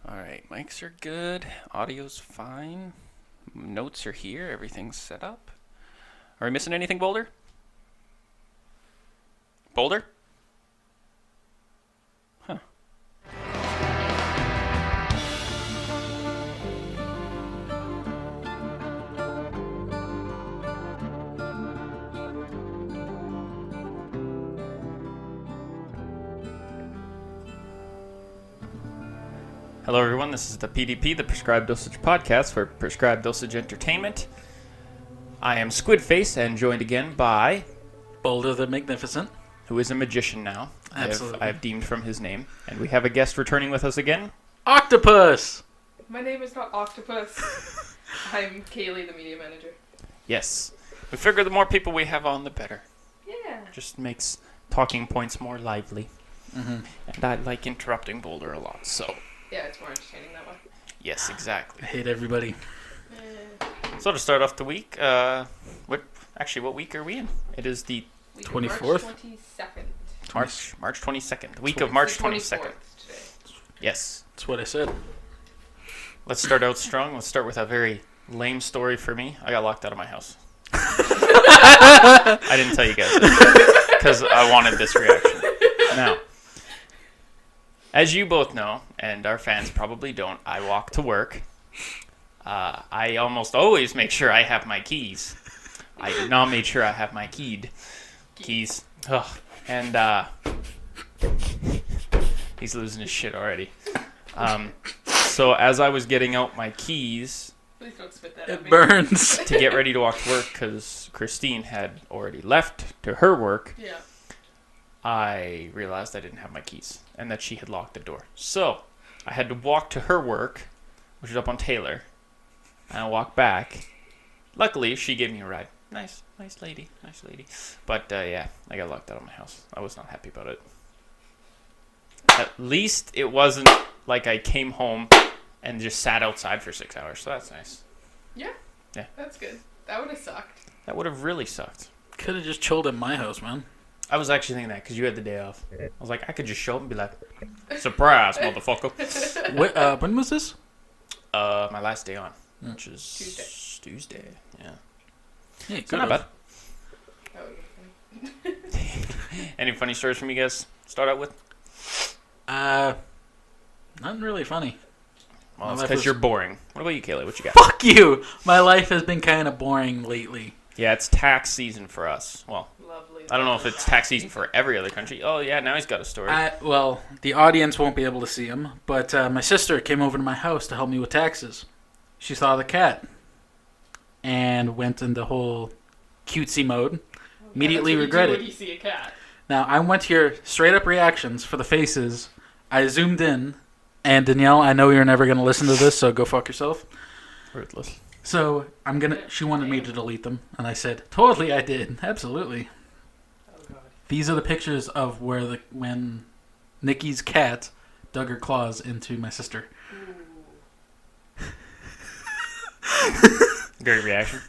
Alright, mics are good. Audio's fine. Notes are here. Everything's set up. Are we missing anything, Boulder? Boulder? Huh. Hello everyone, this is the PDP, the Prescribed Dosage Podcast for Prescribed Dosage Entertainment. I am Squidface and joined again by... Boulder the Magnificent. Who is a magician now. Absolutely. I have deemed from his name. And we have a guest returning with us again. Octopus! My name is not Octopus. I'm Kaylee, the media manager. Yes. We figure the more people we have on, the better. Yeah. Just makes talking points more lively. Mm-hmm. And I like interrupting Boulder a lot, so... Yeah, it's more entertaining that way. Yes, exactly. I hate everybody. So to start off the week, what week are we in? It is the 24th? March 22nd. March 22nd. The week of March 22nd. Today. Yes. That's what I said. Let's start out strong. Let's start with a very lame story for me. I got locked out of my house. I didn't tell you guys because I wanted this reaction. Now, as you both know, and our fans probably don't, I walk to work. I almost always make sure I have my keys. I did not make sure I have my keys. Ugh. And he's losing his shit already. So as I was getting out my keys, Please don't spit that at It me. burns. to get ready to walk to work, because Christine had already left to her work, Yeah. I realized I didn't have my keys and that she had locked the door. So I had to walk to her work, which is up on Taylor, and I walked back. Luckily, she gave me a ride. Nice lady. But yeah, I got locked out of my house. I was not happy about it. At least it wasn't like I came home and just sat outside for 6 hours, so that's nice. Yeah. Yeah. That's good. That would have sucked. That would have really sucked. Could have just chilled at my house, man. I was actually thinking that because you had the day off. I was like, I could just show up and be like, surprise, motherfucker. When was this? My last day on, which is Tuesday. Yeah. Hey, So not bad. That would be funny. Any funny stories from you guys? Start out with? Nothing really funny. Well, My it's life because was- you're boring. What about you, Kaylee? What you got? Fuck you! My life has been kind of boring lately. Yeah, it's tax season for us. Well, Lovely. I don't know if it's tax season for every other country. Oh, yeah, now he's got a story. Well, the audience won't be able to see him, but my sister came over to my house to help me with taxes. She saw the cat and went into whole cutesy mode. Immediately That's what regretted. you do when you see a cat. Now, I went here straight up reactions for the faces. I zoomed in, and Danielle, I know you're never going to listen to this, so go fuck yourself. Ruthless. So, she wanted me to delete them, and I said, totally I did. Absolutely. Oh god. These are the pictures of when Nikki's cat dug her claws into my sister. Ooh. Great reaction.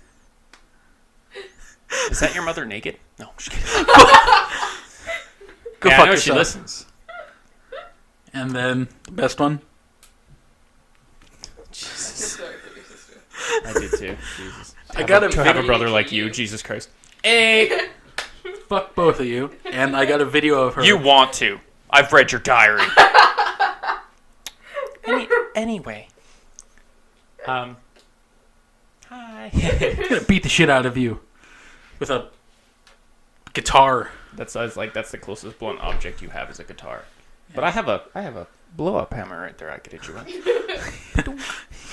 Is that your mother naked? No, I'm just kidding. Go Yeah, I fuck know she yourself. listens. And then, the best one. I feel Jesus. sorry for your sister. I did too. Jesus. I got a To have a video. brother like you, Jesus Christ. Hey! Fuck both of you. And I got a video of her. You want to. I've read your diary. Anyway. Hi. I'm gonna beat the shit out of you with a guitar. That's the closest blunt object you have is a guitar. But I have a blow up hammer right there I could hit you with.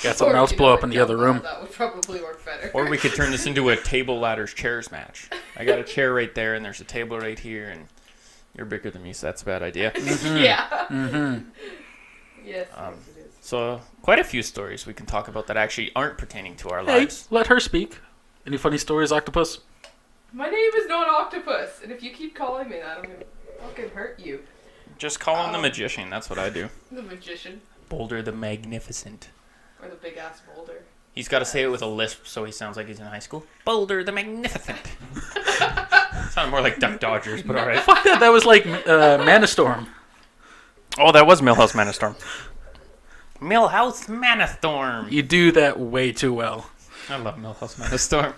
Got something else blow up in the other room. That would probably work better. Or we could turn this into a table, ladders, chairs match. I got a chair right there and there's a table right here and you're bigger than me, so that's a bad idea. Yeah. Mm-hmm. Yes, Um, yes, it is. So quite a few stories we can talk about that actually aren't pertaining to our Hey, lives. let her speak. Any funny stories, Octopus? My name is not Octopus, and if you keep calling me that, I'm gonna fucking hurt you. Just call him the magician, that's what I do. The magician. Boulder the Magnificent. Or the big ass boulder. He's got to say it with a lisp so he sounds like he's in high school. Boulder the Magnificent. Sounded more like Duck Dodgers, but alright. Fuck that, that was like Manastorm. Oh, that was Millhouse Manastorm. Millhouse Manastorm. You do that way too well. I love Millhouse Manastorm.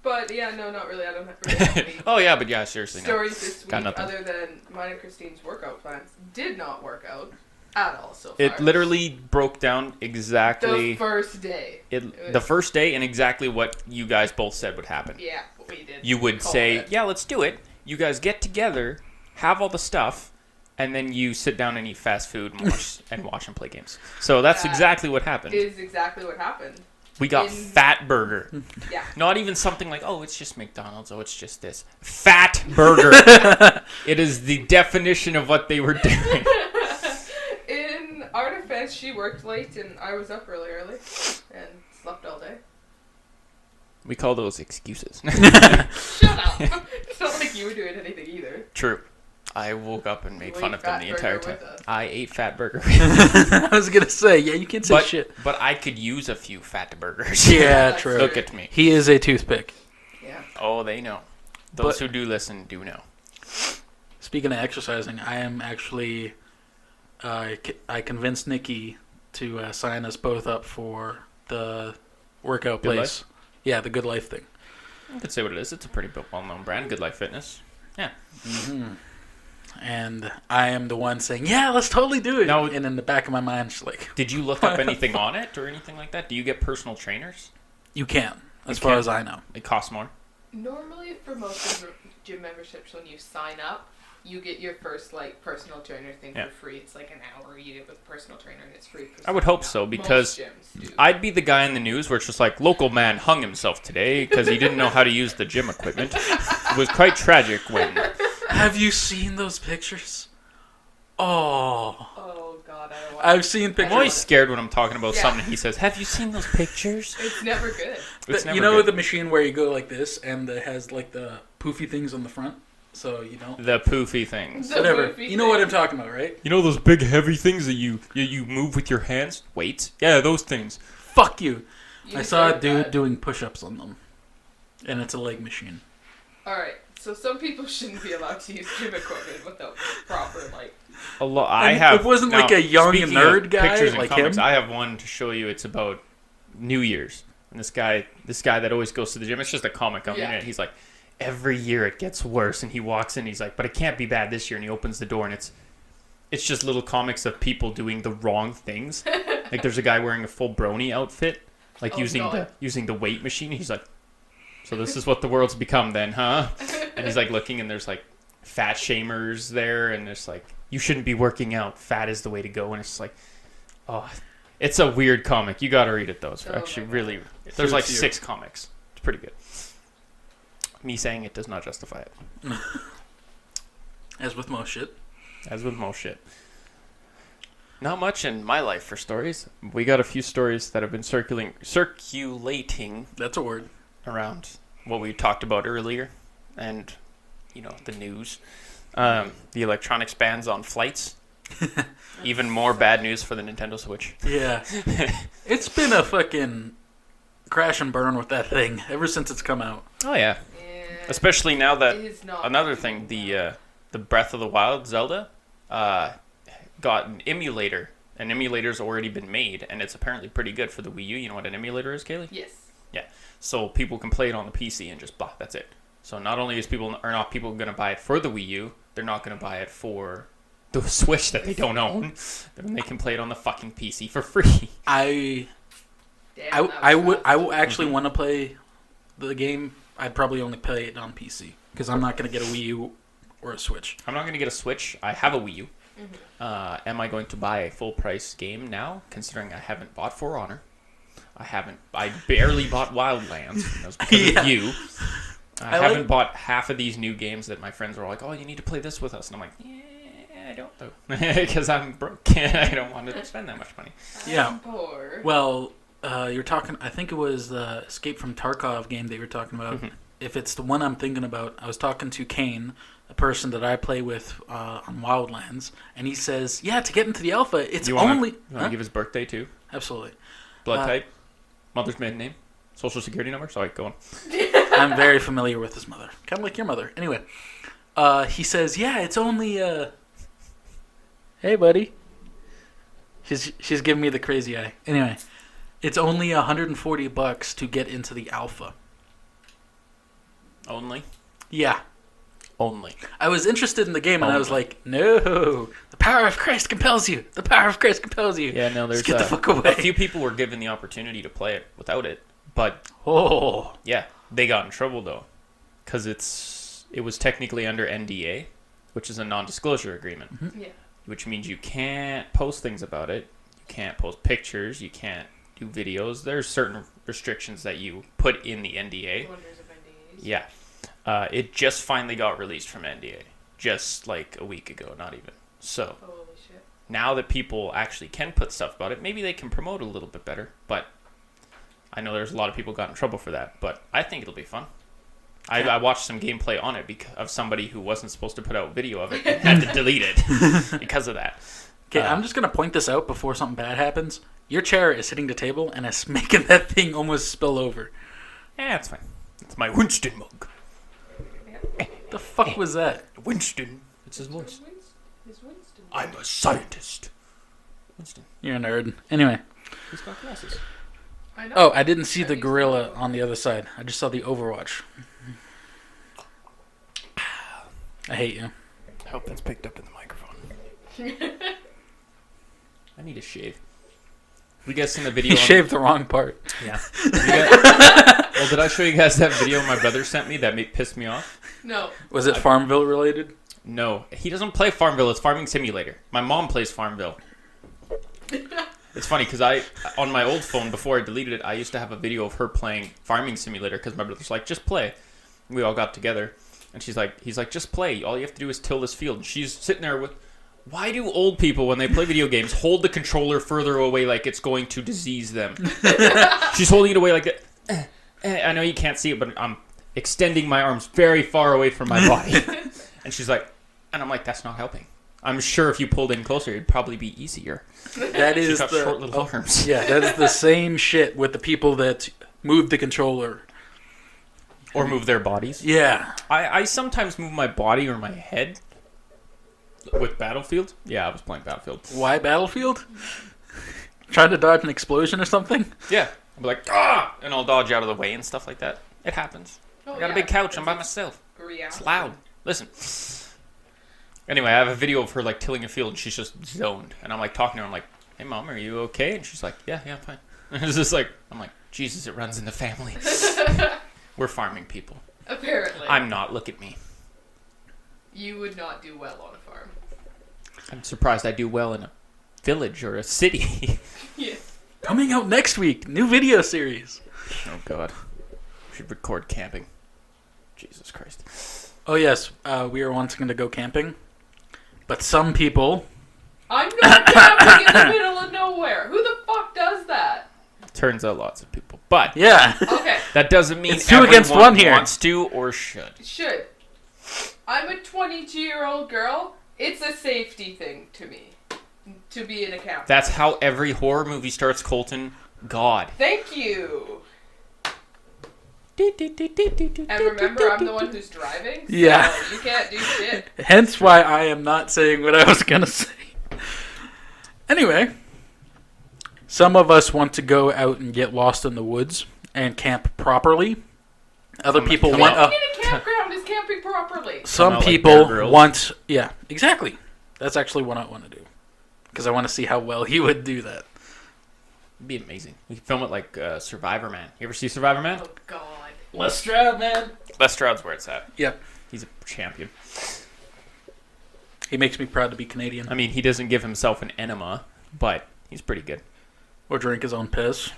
But yeah, no, not really. I don't really have any Oh yeah, but yeah, seriously. No. stories this Got week nothing. other than mine and Christine's workout plans did not work out at all so far. It literally broke down exactly the first day. the first day and exactly what you guys both said would happen. Yeah, we did. You would Call say, it. "Yeah, let's do it." You guys get together, have all the stuff, and then you sit down and eat fast food and watch and play games. So that's That exactly what happened. Is exactly what happened. We got Fat Burger. Yeah. Not even something like, oh, it's just McDonald's. Oh, it's just this. Fat Burger. It is the definition of what they were doing. In our defense, she worked late and I was up really early and slept all day. We call those excuses. Shut up! It's not like you were doing anything either. True. I woke up and made You fun ate of them Fat the entire Burger time. with us. I ate Fat Burger. I was gonna say, yeah, you can't say shit. But I could use a few Fat Burgers. Yeah, That's true. Look at me. He is a toothpick. Yeah. Oh, they know. Those But- who do listen do know. Speaking of exercising, I am actually. I convinced Nikki to sign us both up for the workout Good place. Yeah, the Good Life thing. I could say what it is. It's a pretty well-known brand. Good Life Fitness. Yeah. Mm-hmm. And I am the one saying, "Yeah, let's totally do it." Now- and in the back of my mind, she's like, Did you look up anything on it or anything like that? Do you get personal trainers? "You can," as You far can. as I know. It costs more. Normally, for most of the gym memberships, when you sign up, you get your first personal trainer thing Yeah. for free. It's like an hour you get with a personal trainer, and it's free. For I would signing hope up. so, because most gyms do. I'd be the guy in the news where it's just like, local man hung himself today because he didn't know how to use the gym equipment. It was quite tragic when... Have you seen those pictures? Oh, Oh God, I don't want. I've seen I'm pictures. always scared when I'm talking about Yeah. something and he says, have you seen those pictures? It's never good. It's never You know good. the machine where you go like this and it has like the poofy things on the front, so you don't. The poofy things. The Whatever. goofy You know what thing. I'm talking about, right? You know those big heavy things that you move with your hands? Weights? Yeah, those things. Fuck you. You I saw a deserve dude that. doing push-ups on them, and it's a leg machine. All right, so some people shouldn't be allowed to use gym equipment without proper A lot. I I mean, have. it wasn't now, like a young speaking nerd of guy pictures and like comics, him. I have one to show you. It's about New Year's, and this guy that always goes to the gym. It's just a comic on the Yeah. internet. He's like, every year it gets worse, and he walks in. He's like, but it can't be bad this year, and he opens the door, and it's just little comics of people doing the wrong things. Like there's a guy wearing a full brony outfit, like Oh, God. using the weight machine. He's like, so this is what the world's become then, huh? And he's like looking, and there's like fat shamers there, and there's like, you shouldn't be working out. Fat is the way to go. And it's just like, oh, it's a weird comic. You got to read it though. It's Oh actually my God. really. There's like Suits you. 6 comics. It's pretty good. Me saying it does not justify it, As with most shit. as with most shit. Not much in my life for stories. We got a few stories that have been circulating That's a word. around what we talked about earlier, and the news. The electronics bans on flights. Even more bad news for the Nintendo Switch. Yeah. It's been a fucking crash and burn with that thing ever since it's come out. Oh yeah, Yeah, especially now that it is not another doing thing, well. the Breath of the Wild Zelda, got an emulator. An emulator's already been made, and it's apparently pretty good for the Wii U. You know what an emulator is, Kaylee? Yes. So people can play it on the PC and just blah. That's it. So not only are not people going to buy it for the Wii U, they're not going to buy it for the Switch that they don't own. Then they can play it on the fucking PC for free. I Damn, that I was would fast. I will actually want to play the game. I'd probably only play it on PC because I'm not gonna get a Wii U or a Switch. I'm not going to get a Switch. I have a Wii U. Mm-hmm. Am I going to buy a full price game now, considering I haven't bought For Honor? I barely bought Wildlands. And that was because Yeah. of you. I I haven't like- bought half of these new games that my friends are like, oh, you need to play this with us. And I'm like, yeah, I don't though. Because I'm broke. I don't want to spend that much money. Yeah. I'm poor. Well, you're talking. I think it was the Escape from Tarkov game that you were talking about. Mhm. If it's the one I'm thinking about, I was talking to Kane, a person that I play with on Wildlands, and he says, "Yeah, to get into the alpha, it's You wanna, only." You want to give his birthday too? Absolutely. Blood Uh, type? Mother's maiden name? Social security number? Sorry, go on. I'm very familiar with his mother, kind of like your mother. Anyway, he says, "Yeah, it's only." Hey, buddy. She's giving me the crazy eye. Anyway, it's only $140 to get into the alpha. Only? Yeah. Only. I was interested in the game, and I was like, no, the power of Christ compels you. The power of Christ compels you. Yeah, no, there's Let's get the fuck away. a few people were given the opportunity to play it without it, but yeah, they got in trouble though, because it was technically under NDA, which is a non-disclosure agreement, Mm-hmm. Yeah. which means you can't post things about it, you can't post pictures, you can't do videos. There's certain restrictions that you put in the NDA. Wonders of NDAs. Yeah. It just finally got released from NDA, just like a week ago, not even. So Holy shit. now that people actually can put stuff about it, maybe they can promote it a little bit better. But I know there's a lot of people got in trouble for that, but I think it'll be fun. I watched some gameplay on it of somebody who wasn't supposed to put out video of it and had to delete it because of that. Okay, I'm just going to point this out before something bad happens. Your chair is hitting the table, and it's making that thing almost spill over. Yeah, it's fine. It's my Winston mug. The fuck was that? Winston. It's his voice. It's Winston. I'm a scientist. Winston. You're a nerd. Anyway. He's got glasses. I know. Oh, I didn't see the gorilla on the other side. I just saw the Overwatch. I hate you. I hope that's picked up in the microphone. I need a shave. We guys seen the video? He shaved the wrong part. Yeah. Well, did I show you guys that video my brother sent me that pissed me off? No. Was it Farmville related? No, he doesn't play Farmville. It's Farming Simulator. My mom plays Farmville. It's funny because on my old phone, before I deleted it, I used to have a video of her playing Farming Simulator because my brother's like, just play. We all got together, and he's like, just play. All you have to do is till this field. And she's sitting there with, why do old people, when they play video games, hold the controller further away like it's going to disease them? She's holding it away like that. I know you can't see it, but I'm extending my arms very far away from my body. And she's like, and I'm like, that's not helping. I'm sure if you pulled in closer, it'd probably be easier. That is She's got short little arms. Yeah, that is the same shit with the people that move the controller. Or move their bodies. Yeah. I sometimes move my body or my head with Battlefield. Yeah, I was playing Battlefield. Why Battlefield? Trying to dodge an explosion or something? Yeah. I'll be like, ah! And I'll dodge out of the way and stuff like that. It happens. Oh, I got a big couch. I'm by myself. Reality. It's loud. Listen. Anyway, I have a video of her like tilling a field and she's just zoned. And I'm like talking to her. I'm like, hey, Mom, are you okay? And she's like, yeah, I'm fine. And it's just like, I'm like, Jesus, it runs in the family. We're farming people. Apparently. I'm not. Look at me. You would not do well on a farm. I'm surprised I do well in a village or a city. Yeah. Coming out next week, new video series. Oh, God. We should record camping. Jesus Christ. Oh, yes, we are wanting to go camping. But some people... I'm not camping in the middle of nowhere. Who the fuck does that? Turns out lots of people. But Yeah. Okay. that doesn't mean It's two everyone against one here. wants to or should. Should. I'm a 22-year-old girl. It's a safety thing to me to be in a camp. That's how every horror movie starts, Colton. God. Thank you. And remember, I'm the one who's driving. So Yeah. You can't do shit. Hence why I am not saying what I was going to say. Anyway, some of us want to go out and get lost in the woods and camp properly. Other people come want... on. In a campground is camping properly. some out like people Bear Grylls. want... Yeah, exactly. That's actually what I want to do. Because I want to see how well he would do that. It'd be amazing. We could film it like Survivor Man. You ever see Survivor Man? Oh, God. Let's Stroud, man. Les Stroud's where it's at. Yep. He's a champion. He makes me proud to be Canadian. I mean, he doesn't give himself an enema, but he's pretty good. Or drink his own piss.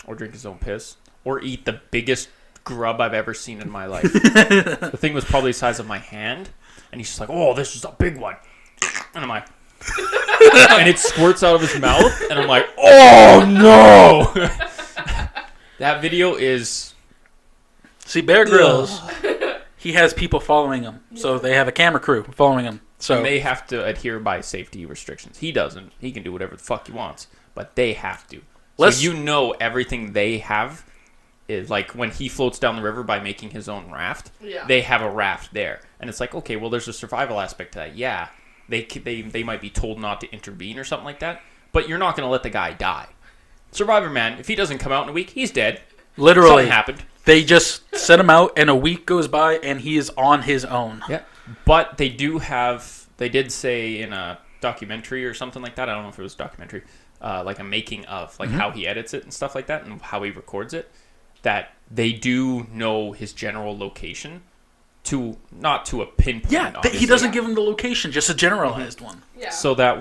Or drink his own piss. Or eat the biggest grub I've ever seen in my life. The thing was probably the size of my hand. And he's just like, oh, this is a big one. And I'm like... and it squirts out of his mouth. And I'm like, oh, no! That video is... See, Bear Grylls, he has people following him. So they have a camera crew following him. So they have to adhere by safety restrictions. He doesn't. He can do whatever the fuck he wants. But they have to. Let's- So you know everything they have is like when he floats down the river by making his own raft. Yeah. They have a raft there. And it's like, okay, well, there's a survival aspect to that. Yeah, they might be told not to intervene or something like that. but you're not going to let the guy die. Survivor Man, if he doesn't come out in a week, he's dead. Literally. Something happened. They just set him out, and a week goes by, and he is on his own. Yeah. But they did say in a documentary or something like that, I don't know if it was a documentary, like a making of, like how he edits it and stuff like that, and how he records it, that they do know his general location, not to a pinpoint. Yeah, he doesn't give him the location, just a generalized one. Yeah. So that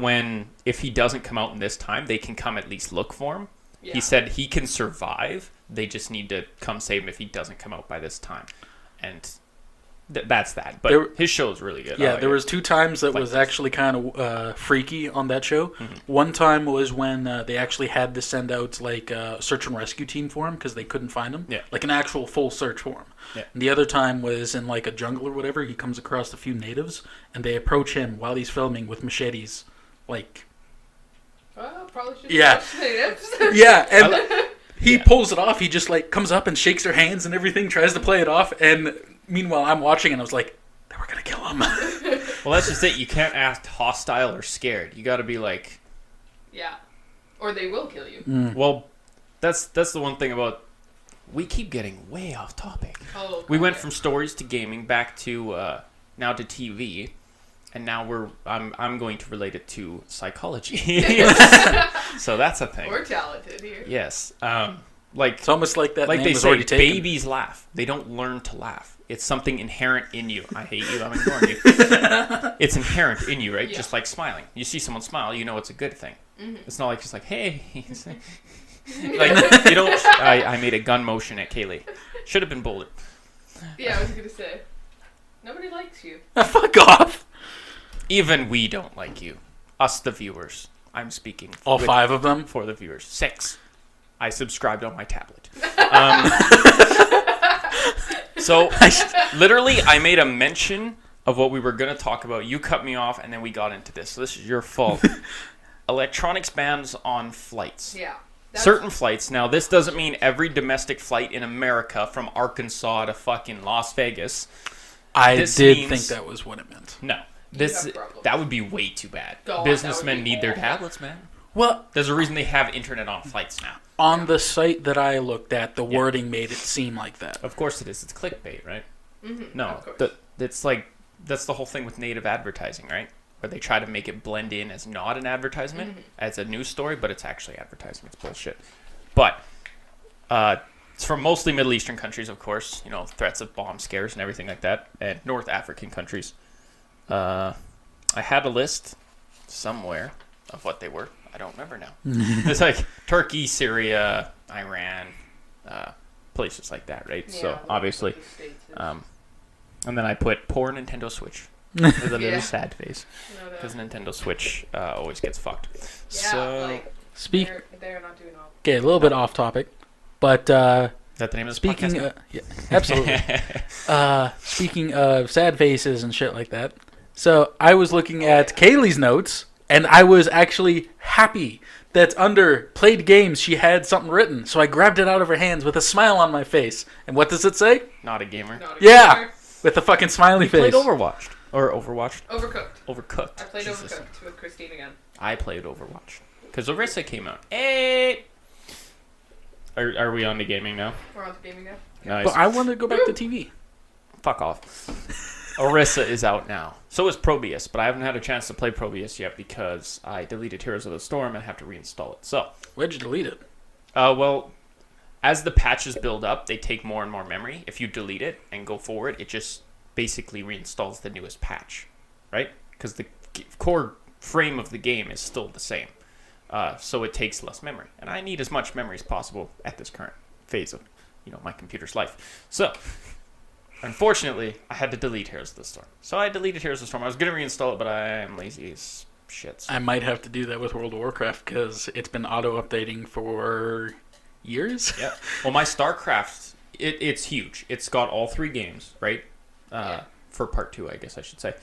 if he doesn't come out in this time, they can come at least look for him. Yeah. He said he can survive. They just need to come save him if he doesn't come out by this time. And that's that. But his show is really good. Yeah, there was 2 times that was actually kind of freaky on that show. Mm-hmm. One time was when they actually had to send out like a search and rescue team for him because they couldn't find him. Yeah. Like an actual full search for him. Yeah. And the other time was in like a jungle or whatever. He comes across a few natives and they approach him while he's filming with machetes. Like... Well, probably should natives. Yeah, and he pulls it off. He just like comes up and shakes their hands and everything, tries to play it off. And meanwhile, I'm watching and I was like, they were going to kill him. Well, that's just it. You can't act hostile or scared. You got to be like... Yeah. Or they will kill you. Mm. Well, that's the one thing about... We keep getting way off topic. Oh, we went from stories to gaming back to now to TV. And now I'm going to relate it to psychology. So that's a thing. We're talented here. Yes. Like it's almost like that. Like name they was say, already taken. babies laugh. They don't learn to laugh. It's something inherent in you. I hate you. I'm ignoring you. It's inherent in you, right? Yeah. Just like smiling. You see someone smile, you know it's a good thing. Mm-hmm. It's not like just like, hey. Like you don't. I made a gun motion at Kaylee. Should have been bullet. Yeah, I was gonna say. Nobody likes you. Fuck off. Even we don't like you. Us, the viewers. I'm speaking. All 5 of them? For the viewers. 6. I subscribed on my tablet. So, literally, I made a mention of what we were going to talk about. You cut me off, and then we got into this. So this is your fault. Electronics bans on flights. Yeah. Certain flights. Now, this doesn't mean every domestic flight in America from Arkansas to fucking Las Vegas. I did think that was what it meant. No. That would be way too bad. God, Businessmen need their tablets, man. Well, there's a reason they have internet on flights now. On the site that I looked at, the wording made it seem like that. Of course it is. It's clickbait, right? Mm-hmm, no, it's like that's the whole thing with native advertising, right? Where they try to make it blend in as not an advertisement, as a news story, but it's actually advertising. It's bullshit. But it's from mostly Middle Eastern countries, of course. You know, threats of bomb scares and everything like that, and North African countries. I had a list somewhere of what they were. I don't remember now. It's like Turkey, Syria, Iran, places like that, right? Yeah, so obviously, and then I put poor Nintendo Switch with a little sad face because Nintendo Switch always gets fucked. Yeah, so they're not doing well. Okay, a little bit off topic, but is that the name of the podcast? Yeah, absolutely. Speaking of sad faces and shit like that. So I was looking at Kaylee's notes, and I was actually happy that under played games she had something written. So I grabbed it out of her hands with a smile on my face. And what does it say? Not a gamer. Gamer. With a fucking smiley face. Played Overwatched. Or Overwatched? Overcooked. I played Overcooked with Christine again. I played Overwatch. Because Orisa came out. Hey! Are we on to gaming now? We're on to gaming now. Nice. But I want to go back to TV. Fuck off. Orisa is out now. So is Probius, but I haven't had a chance to play Probius yet because I deleted Heroes of the Storm and have to reinstall it. So where'd you delete it? Well, as the patches build up, they take more and more memory. If you delete it and go forward, it just basically reinstalls the newest patch, right? Because the core frame of the game is still the same. So it takes less memory. And I need as much memory as possible at this current phase of, my computer's life. So unfortunately, I had to delete Heroes of the Storm. So I deleted Heroes of the Storm. I was going to reinstall it, but I am lazy as shit. So. I might have to do that with World of Warcraft because it's been auto-updating for years. Yeah. Well, my StarCraft, it's huge. It's got all 3 games, right? For part 2, I guess I should say.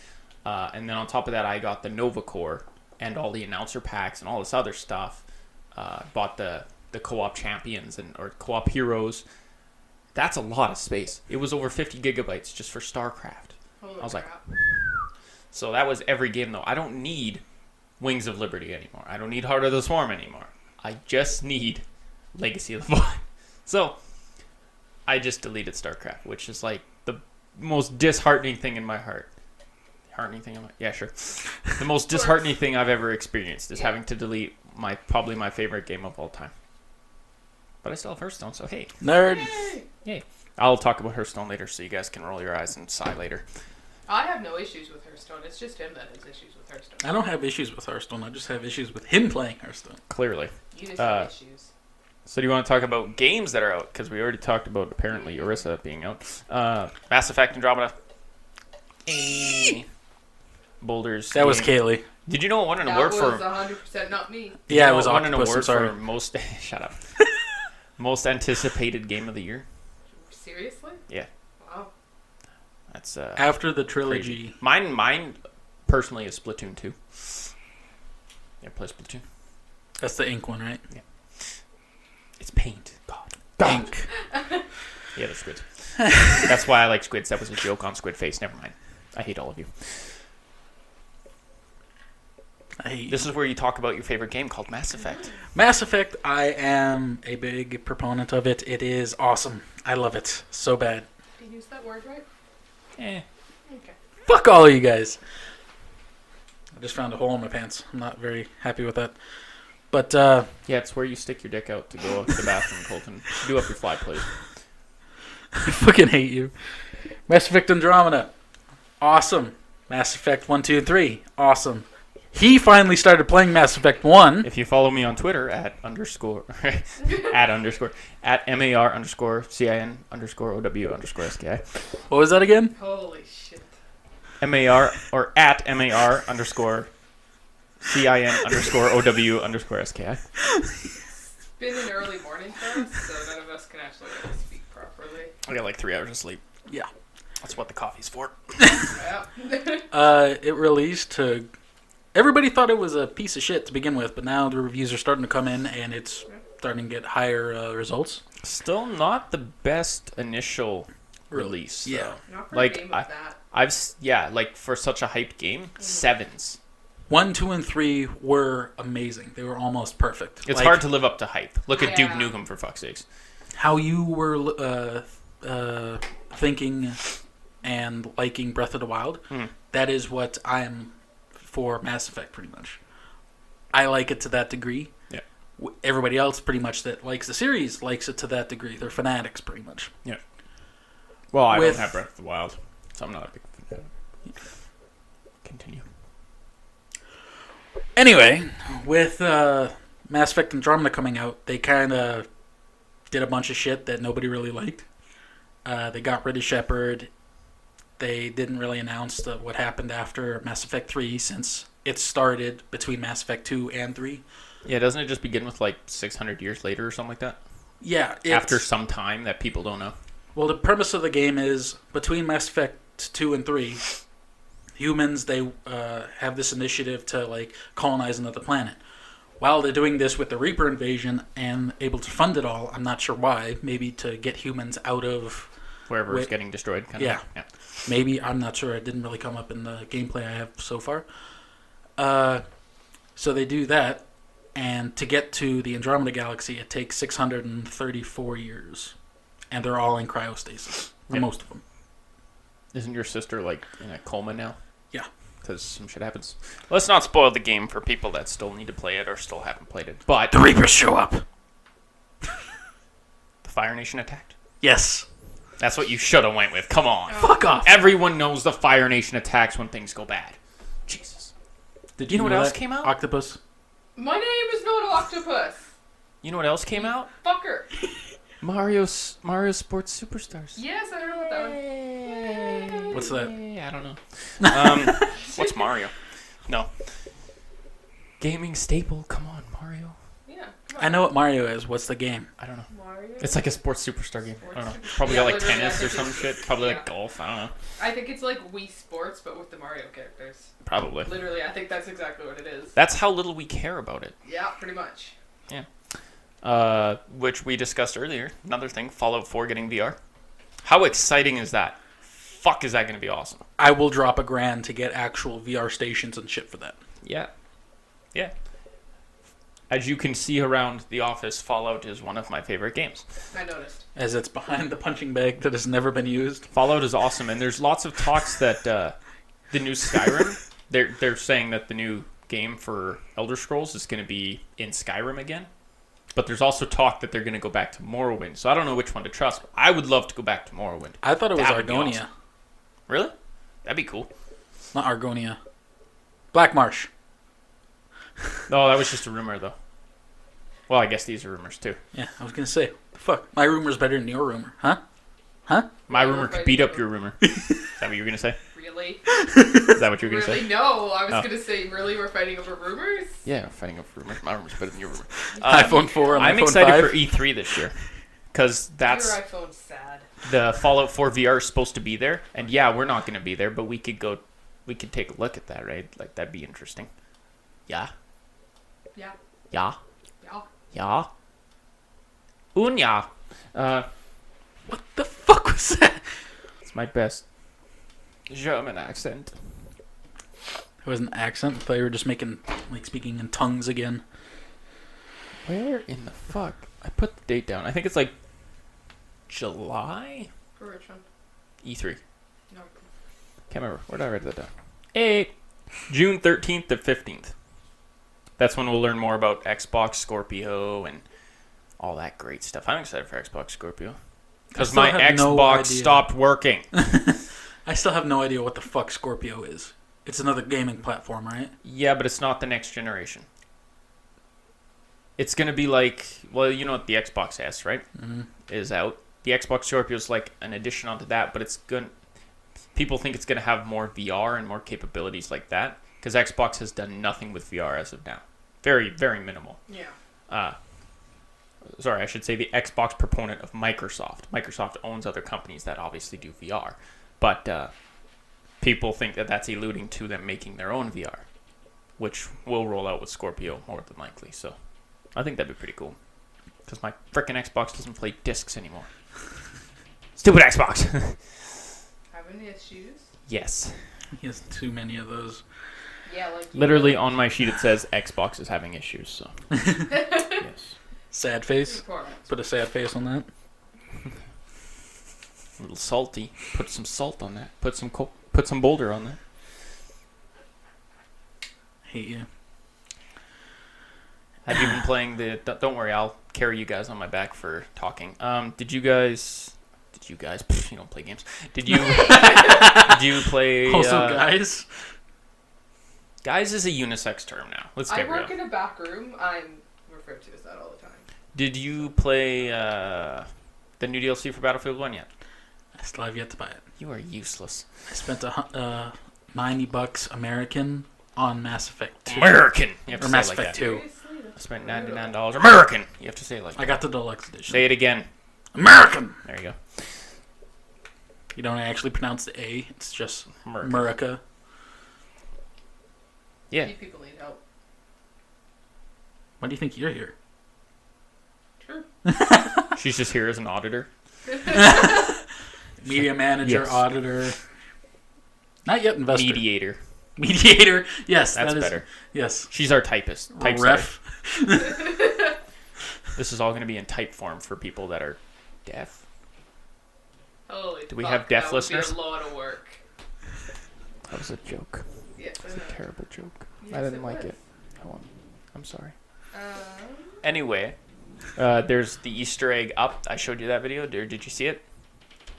And then on top of that, I got the Nova Core and all the announcer packs and all this other stuff. Bought the co-op champions or co-op heroes. That's a lot of space. It was over 50 gigabytes just for StarCraft. Holy I was crap. like, so that was every game though. I don't need Wings of Liberty anymore. I don't need Heart of the Swarm anymore. I just need Legacy of the Void. So, I just deleted StarCraft, which is like the most disheartening thing in my heart. Yeah, sure. The most disheartening thing I've ever experienced is having to delete probably my favorite game of all time. But I still have Hearthstone, so hey. Nerd. Yay. I'll talk about Hearthstone later so you guys can roll your eyes and sigh later. I have no issues with Hearthstone. It's just him that has issues with Hearthstone. I don't have issues with Hearthstone. I just have issues with him playing Hearthstone. Clearly. You just have issues. So do you want to talk about games that are out? Because we already talked about, apparently, Orisa being out. Mass Effect Andromeda. Boulders. That was Kaylee. Did you know it won an award for... That was 100% not me. Yeah, it was won an Octopus, award I'm sorry. for most... Shut up. Most anticipated game of the year. Seriously? Yeah. Wow. That's after the trilogy. Crazy. Mine personally is Splatoon 2. Yeah, play Splatoon. That's the ink one, right? Yeah. It's paint. God. Ink. Yeah, the squids. That's why I like squids. That was a joke on Squid Face. Never mind. I hate all of you. This is where you talk about your favorite game called Mass Effect. Mass Effect, I am a big proponent of it. It is awesome. I love it so bad. Did you use that word right? Eh. Okay. Fuck all of you guys. I just found a hole in my pants. I'm not very happy with that. But, yeah, it's where you stick your dick out to go out to the bathroom, Colton. Do up your fly, please. I fucking hate you. Mass Effect Andromeda. Awesome. Mass Effect 1, 2, and 3. Awesome. He finally started playing Mass Effect 1. If you follow me on Twitter at MAR _ CIN _ OW _ SKI. What was that again? Holy shit. MAR or at MAR _ CIN _ OW _ SKI. It's been an early morning for us, so none of us can actually really speak properly. I got like 3 hours of sleep. Yeah. That's what the coffee's for. Yeah. It released to... Everybody thought it was a piece of shit to begin with, but now the reviews are starting to come in, and it's starting to get higher results. Still not the best initial release. Yeah. Not for Like, a game of that. like for such a hyped game, 7s. 1, 2, and 3 were amazing. They were almost perfect. It's Like, hard to live up to hype. Look at Duke Yeah. Nukem, for fuck's sakes. how you were thinking and liking Breath of the Wild. That is what I am for Mass Effect, pretty much. I like it to that degree. Yeah. Everybody else, pretty much, that likes the series likes it to that degree. They're fanatics, pretty much. Yeah. Well, I With- don't have Breath of the Wild, so I'm not a big fan. Continue. Anyway, with Mass Effect Andromeda coming out, they kind of did a bunch of shit that nobody really liked. They got rid of Shepard. They didn't really announce what happened after Mass Effect 3, since it started between Mass Effect 2 and 3. Yeah, doesn't it just begin with like 600 years later or something like that? Yeah. After some time that people don't know. Well, the premise of the game is, between Mass Effect 2 and 3, humans, they have this initiative to like colonize another planet. While they're doing this with the Reaper invasion and able to fund it all, I'm not sure why, maybe to get humans out of... Wherever it's getting destroyed. Kind Yeah. of. Yeah. Maybe, I'm not sure. It didn't really come up in the gameplay I have so far. So they do that, and to get to the Andromeda Galaxy, it takes 634 years. And they're all in cryostasis, or most of them. Isn't your sister like in a coma now? Yeah. Because some shit happens. Let's not spoil the game for people that still need to play it or still haven't played it. But The Reapers show up! the Fire Nation attacked. Yes. That's what you should have went with. Come on. Fuck off! Everyone knows the Fire Nation attacks when things go bad. Jesus. Did You know what else that? came out? Octopus. My name is not Octopus. You know what else came out? Fucker. Mario Sports Superstars. Yes, I heard about that one. What's that? I don't know. What's Mario? No. Gaming staple. Come on, Mario. Yeah. I know what Mario is. What's the game? I don't know. Mario? It's like a sports superstar game. I don't know. Sports Probably Yeah, got like literally, tennis I or think some it's- shit. Probably like yeah. golf. I don't know. I think it's like Wii Sports, but with the Mario characters. Probably. Literally, I think that's exactly what it is. That's how little we care about it. Yeah, pretty much. Which we discussed earlier. Another thing, Fallout 4 getting VR. How exciting is that? Fuck, is that going to be awesome? I will drop $1,000 to get actual VR stations and shit for that. Yeah. Yeah. As you can see around the office, Fallout is one of my favorite games. I noticed. As it's behind the punching bag that has never been used. Fallout is awesome, and there's lots of talks that the new Skyrim, they're saying that the new game for Elder Scrolls is going to be in Skyrim again. But there's also talk that they're going to go back to Morrowind. So I don't know which one to trust. But I would love to go back to Morrowind. I thought it was That would be Argonia. awesome. Really? That'd be cool. Not Argonia. Black Marsh. No, that was just a rumor, though. Well, I guess these are rumors, too. Yeah, I was going to say. The fuck? My rumor's better than your rumor. Huh? Huh? My rumor could beat up your rumor. Is that what you were going to say? Really? Is that what you were going to Really? say? No, I was Oh. going to say, really, we're fighting over rumors? Yeah, we're fighting over rumors. My rumor's better than your rumor. iPhone 4 and I'm iPhone excited 5. for E3 this year. Because that's... Your iPhone's sad. The Fallout 4 VR is supposed to be there. And yeah, we're not going to be there, but we could take a look at that, right? Like, that'd be interesting. Yeah? Yeah. Yeah? Yeah. Yeah? Unya. What the fuck was that? It's my best German accent. It was an accent. I thought you were just speaking in tongues again. Where in the fuck? I put the date down. I think it's like July? For which one? E3. No. Can't remember. Where did I write that down? June 13th to 15th. That's when we'll learn more about Xbox Scorpio and all that great stuff. I'm excited for Xbox Scorpio. Because still my have no Xbox idea. stopped working. I still have no idea what the fuck Scorpio is. It's another gaming platform, right? Yeah, but it's not the next generation. It's going to be like, well, you know what the Xbox S, right? Mm-hmm. Is out. The Xbox Scorpio is like an addition onto that, but it's going. People think it's going to have more VR and more capabilities like that because Xbox has done nothing with VR as of now. Very, very minimal. Yeah. Sorry, I should say the Xbox proponent of Microsoft. Microsoft owns other companies that obviously do VR, but people think that that's alluding to them making their own VR, which will roll out with Scorpio more than likely. So I think that'd be pretty cool because my frickin' Xbox doesn't play discs anymore. Stupid Xbox. Having issues? Yes. He has too many of those. Yeah, like... Literally on my sheet it says Xbox is having issues, so. Yes. Sad face. Performance. Put a sad face on that. A little salty. Put some salt on that. Put some boulder on that. Hate you. Have you been playing the... Don't worry, I'll carry you guys on my back for talking. Did you guys... Pff, you don't play games. Did you play... Also, guys. Guys is a unisex term now. Let's I get real. work in a back room. I'm referred to as that all the time. Did you play the new DLC for Battlefield 1 yet? I still have yet to buy it. You are useless. I spent $90 American on Mass Effect 2. American! You have to Or say Mass it like Effect that. 2. Seriously, I that's spent brutal. $99. American! You have to say it like I that. got the deluxe edition. Say it again. American! There you go. You don't actually pronounce the A. It's just American. America. Yeah. You people need help. Why do you think you're here? True. She's just here as an auditor. Media manager, Yes. auditor. Not yet investor. Mediator. Mediator. Yes, That's that is, better. Yes. She's our typist. Typesetter. Ref. This is all going to be in type form for people that are deaf. Holy Do we fuck, have deaf that would listeners? Be a lot of work. That was a joke. Yes, It was a terrible joke. Yes, I didn't like was. it. I'm sorry. Um, Anyway, there's the Easter egg up. I showed you that video. Did you see it?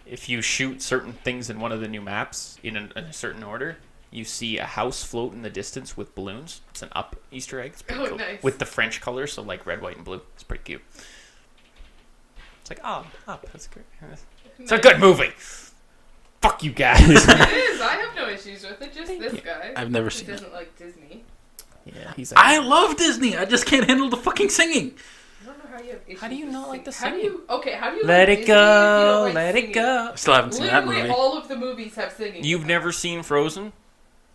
If you shoot certain things in one of the new maps in a certain order, you see a house float in the distance with balloons. It's an up Easter egg. It's pretty Oh, cool. nice. With the French colors, so like red, white, and blue. It's pretty cute. It's like, oh, up. That's great. It's a good movie. Fuck you guys. It is. I have no issues with it. Just this guy. I've never who seen it. doesn't like Disney. Yeah, he's. I love Disney. I just can't handle the fucking singing. I don't know how you have issues. How do you with not like the How do singing? you? Okay, how do you? Let like it Disney if you don't go. like Let it singing? go. I still haven't seen that Literally, movie. all of the movies have singing. You've never seen Frozen?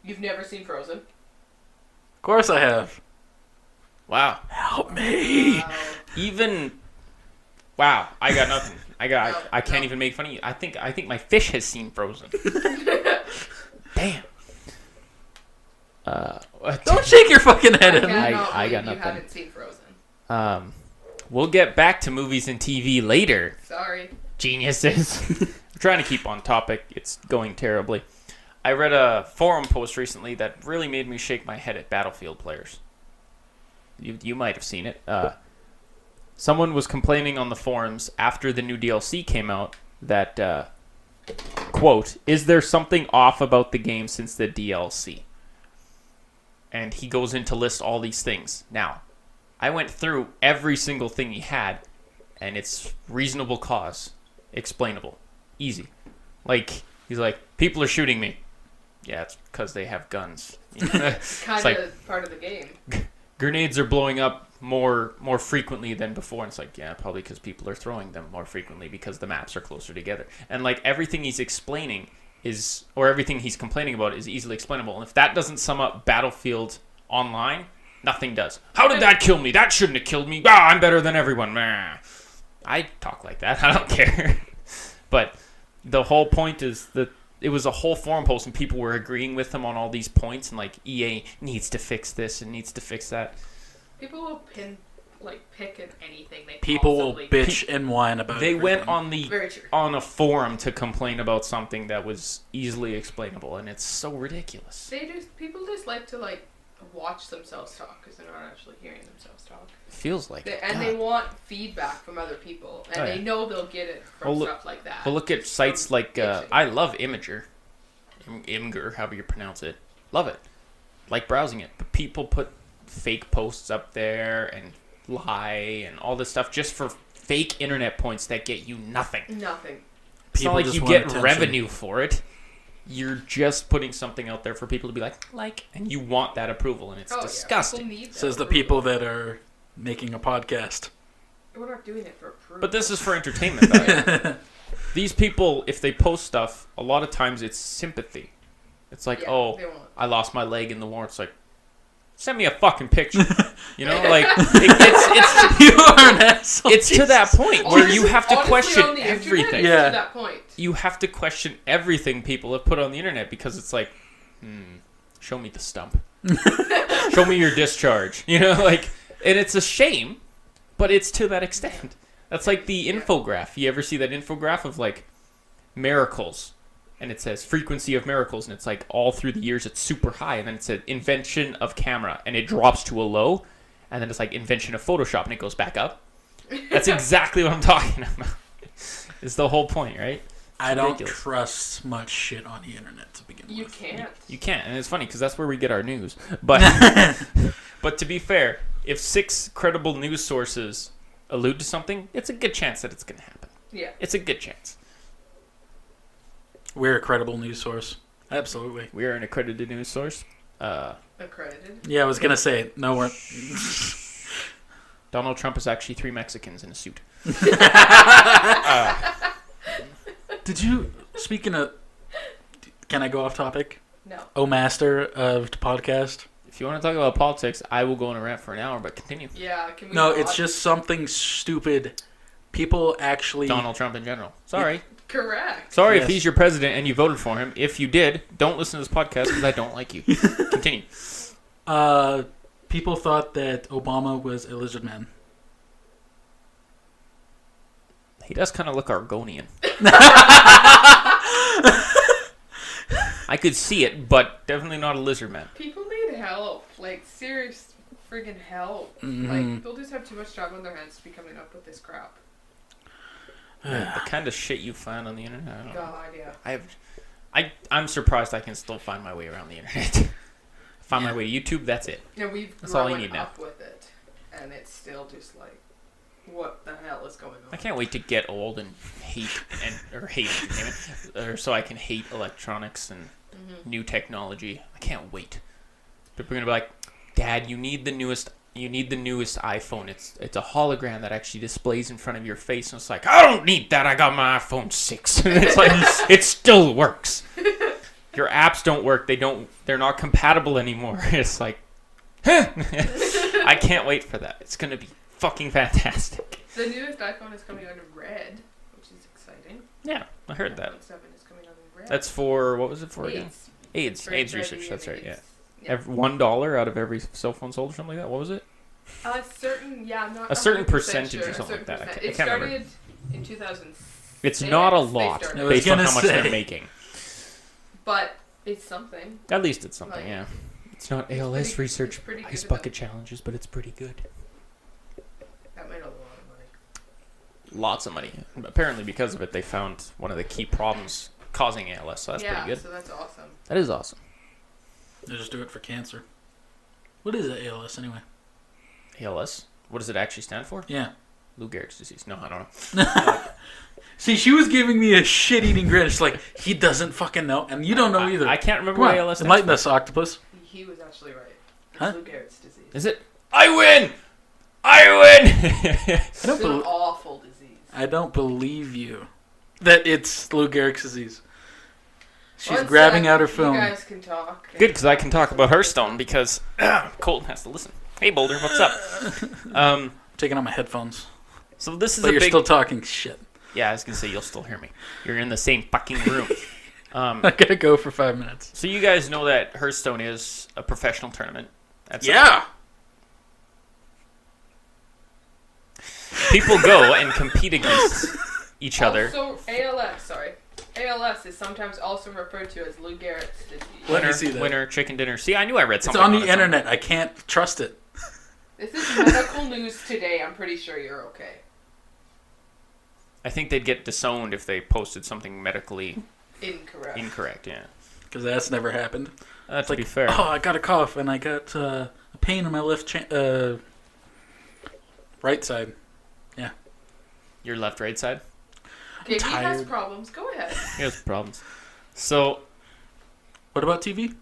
You've never seen Frozen. Of course I have. Wow. Help me. Wow. Even. Wow. I got nothing. I can't No. even make fun of you. I think my fish has seen Frozen. Damn. Don't shake your fucking head at me. I got You nothing. haven't seen Frozen. We'll get back to movies and TV later. Sorry. Geniuses. I'm trying to keep on topic. It's going terribly. I read a forum post recently that really made me shake my head at Battlefield players. You might have seen it. Someone was complaining on the forums after the new DLC came out that, quote, "Is there something off about the game since the DLC?" And he goes in to list all these things. Now, I went through every single thing he had, and it's reasonable cause. Explainable. Easy. Like, he's like, people are shooting me. Yeah, it's because they have guns. It's kind of like, part of the game. Grenades are blowing up more frequently than before. And it's like, yeah, probably because people are throwing them more frequently because the maps are closer together. And like everything he's explaining is, or everything he's complaining about is easily explainable. And if that doesn't sum up Battlefield Online, nothing does. How did that kill me? That shouldn't have killed me. I'm better than everyone. I talk like that. I don't care. But the whole point is that it was a whole forum post and people were agreeing with him on all these points and like EA needs to fix this and needs to fix that. People will pick at anything they People will possibly bitch and whine about it. They went on Very true. on a forum to complain about something that was easily explainable, and it's so ridiculous. People just like to watch themselves talk because they're not actually hearing themselves talk. It feels like it. And they want feedback from other people, and they know they'll get it from stuff like that. Well, look at sites like I love Imager, Imgur, however you pronounce it. Love it, like browsing it. But people put fake posts up there and lie and all this stuff just for fake internet points that get you nothing. Nothing. It's not like you get revenue for it. You're just putting something out there for people to be like, and you want that approval, and it's disgusting. Yeah, says the people that are making a podcast. We're not doing it for approval. But this is for entertainment value. These people, if they post stuff, a lot of times it's sympathy. It's like, I lost my leg in the war. It's like, send me a fucking picture. You know, like it's you are an asshole. It's to that point where you have to question on the everything. Internet, to that point. You have to question everything people have put on the internet because it's like, show me the stump. Show me your discharge. You know, like, and it's a shame, but it's to that extent. That's like the infograph. You ever see that infograph of like miracles? And it says frequency of miracles, and it's like all through the years it's super high, and then it says invention of camera, and it drops to a low, and then it's like invention of Photoshop, and it goes back up. That's exactly what I'm talking about. It's the whole point, right? I don't trust much shit on the internet to begin with. You can't. You can't, and it's funny because that's where we get our news. But but to be fair, if 6 credible news sources allude to something, it's a good chance that it's going to happen. Yeah. It's a good chance. We're a credible news source. Absolutely. We are an accredited news source. Accredited? Yeah, I was going to say, no, we're... Donald Trump is actually 3 Mexicans in a suit. Did you, speaking of... Can I go off topic? No. Oh, master of the podcast? If you want to talk about politics, I will go on a rant for an hour, but continue. Yeah, can we No, it's just something stupid. People actually... Donald Trump in general. Sorry. Correct. Sorry if he's your president and you voted for him. If you did, don't listen to this podcast because I don't like you. Continue. People thought that Obama was a lizard man. He does kind of look Argonian. I could see it, but definitely not a lizard man. People need help. Like, serious friggin' help. Mm-hmm. Like, people just have too much time on their hands to be coming up with this crap. The kind of shit you find on the internet. I don't know. God, yeah. I'm surprised I can still find my way around the internet. Find my way to YouTube. That's it. Yeah, we've That's all you grown need now. up with it, and it's still just like, what the hell is going on? I can't wait to get old and hate entertainment, or so I can hate electronics and new technology. I can't wait. People are gonna be like, Dad, you need the newest iPhone. It's a hologram that actually displays in front of your face, and it's like, I don't need that. I got my iPhone 6. And it's like, it still works. Your apps don't work. They're not compatible anymore. It's like, I can't wait for that. It's gonna be fucking fantastic. The newest iPhone is coming out in red, which is exciting. Yeah, I heard that. iPhone 7 is coming out in red. That's for, what was it for again? AIDS AIDS research. That's right. Yeah. Yeah. $1 out of every cell phone sold or something like that. What was it? A certain, not A certain 100% percentage sure, or something like that. percent. I It can't remember. started in 2006. It's not a They lot started. I was based on gonna how much say. they're making. But it's something. At least it's something, Like, yeah. It's not it's ALS pretty- research it's pretty ice good bucket challenges, but it's pretty good. That made a lot of money. Lots of money. Apparently, because of it, they found one of the key problems causing ALS, so that's pretty good. So that's awesome. That is awesome. They just do it for cancer. What is it, ALS, anyway? ALS? What does it actually stand for? Yeah. Lou Gehrig's disease. No, I don't know. See, she was giving me a shit-eating grin. She's like, he doesn't fucking know, and you don't know either. I can't remember Come what on, ALS stands enlighten for. us, Octopus. He was actually right. It's Huh? Lou Gehrig's disease. Is it? I win! I win! I don't It's an believe. awful disease. I don't believe you that it's Lou Gehrig's disease. She's One grabbing sec, out her phone. You guys can talk. Good, because I can talk about Hearthstone, because Colton has to listen. Hey, Boulder, what's up? Taking out my headphones. So this is But a you're big... still talking shit. Yeah, I was going to say, you'll still hear me. You're in the same fucking room. I gotta go for 5 minutes. So you guys know that Hearthstone is a professional tournament. Yeah. People go and compete against each other. Also, ALS is sometimes also referred to as Lou Gehrig's disease. Let me see that. Winner, chicken dinner. See, I knew I read It's something on the it. internet. I can't trust it. This is medical news today. I'm pretty sure you're okay. I think they'd get disowned if they posted something medically Incorrect. incorrect, yeah. Because that's never happened. To be fair. Oh, I got a cough and I got a pain in my left right side. Yeah. Your left, right side? Okay, if he has tired. problems, go ahead. He has problems. So, What about TV?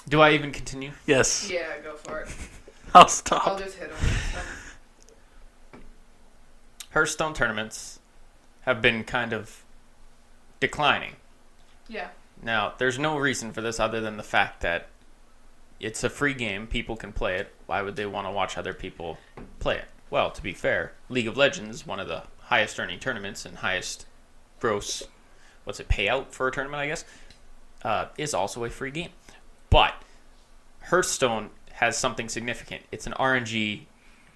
do I even continue? Yes. Yeah, go for it. I'll I'll stop. just hit him. Hearthstone tournaments have been kind of declining. Yeah. Now, there's no reason for this other than the fact that it's a free game. People can play it. Why would they want to watch other people play it? Well, to be fair, League of Legends, one of the highest earning tournaments and highest gross, payout for a tournament, I guess, is also a free game. But Hearthstone has something significant. It's an RNG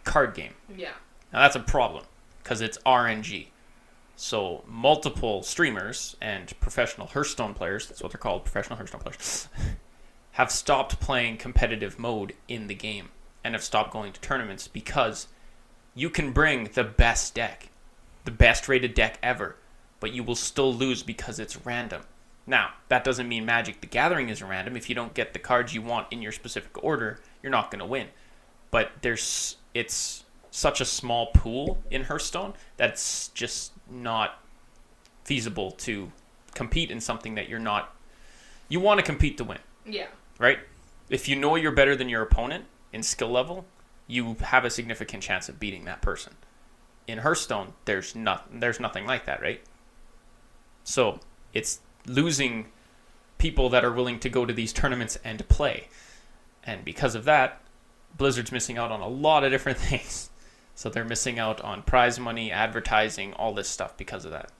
card game. Yeah. Now, that's a problem because it's RNG. So multiple streamers and professional Hearthstone players, that's what they're called, professional Hearthstone players, have stopped playing competitive mode in the game and have stopped going to tournaments because you can bring the best deck, the best rated deck ever, but you will still lose because it's random. Now, that doesn't mean Magic the Gathering is random. If you don't get the cards you want in your specific order, you're not going to win. But it's such a small pool in Hearthstone that it's just not feasible to compete in something that you're not... You want to compete to win. Yeah. Right? If you know you're better than your opponent in skill level, you have a significant chance of beating that person. In Hearthstone, there's nothing like that, right? So it's losing people that are willing to go to these tournaments and play. And because of that, Blizzard's missing out on a lot of different things. So they're missing out on prize money, advertising, all this stuff because of that.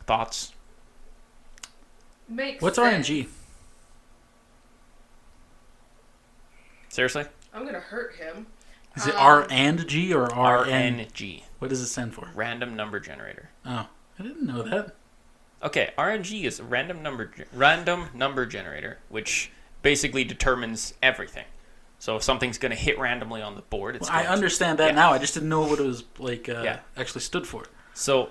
Thoughts? Makes What's sense. RNG? Seriously? I'm gonna hurt him. Is it R and G or RN? RNG. What does it stand for? Random number generator. Oh, I didn't know that. Okay, RNG is a random number generator, which basically determines everything. So if something's going to hit randomly on the board, it's Well, I going to. understand that Yeah. now. I just didn't know what it was Yeah. actually stood for. So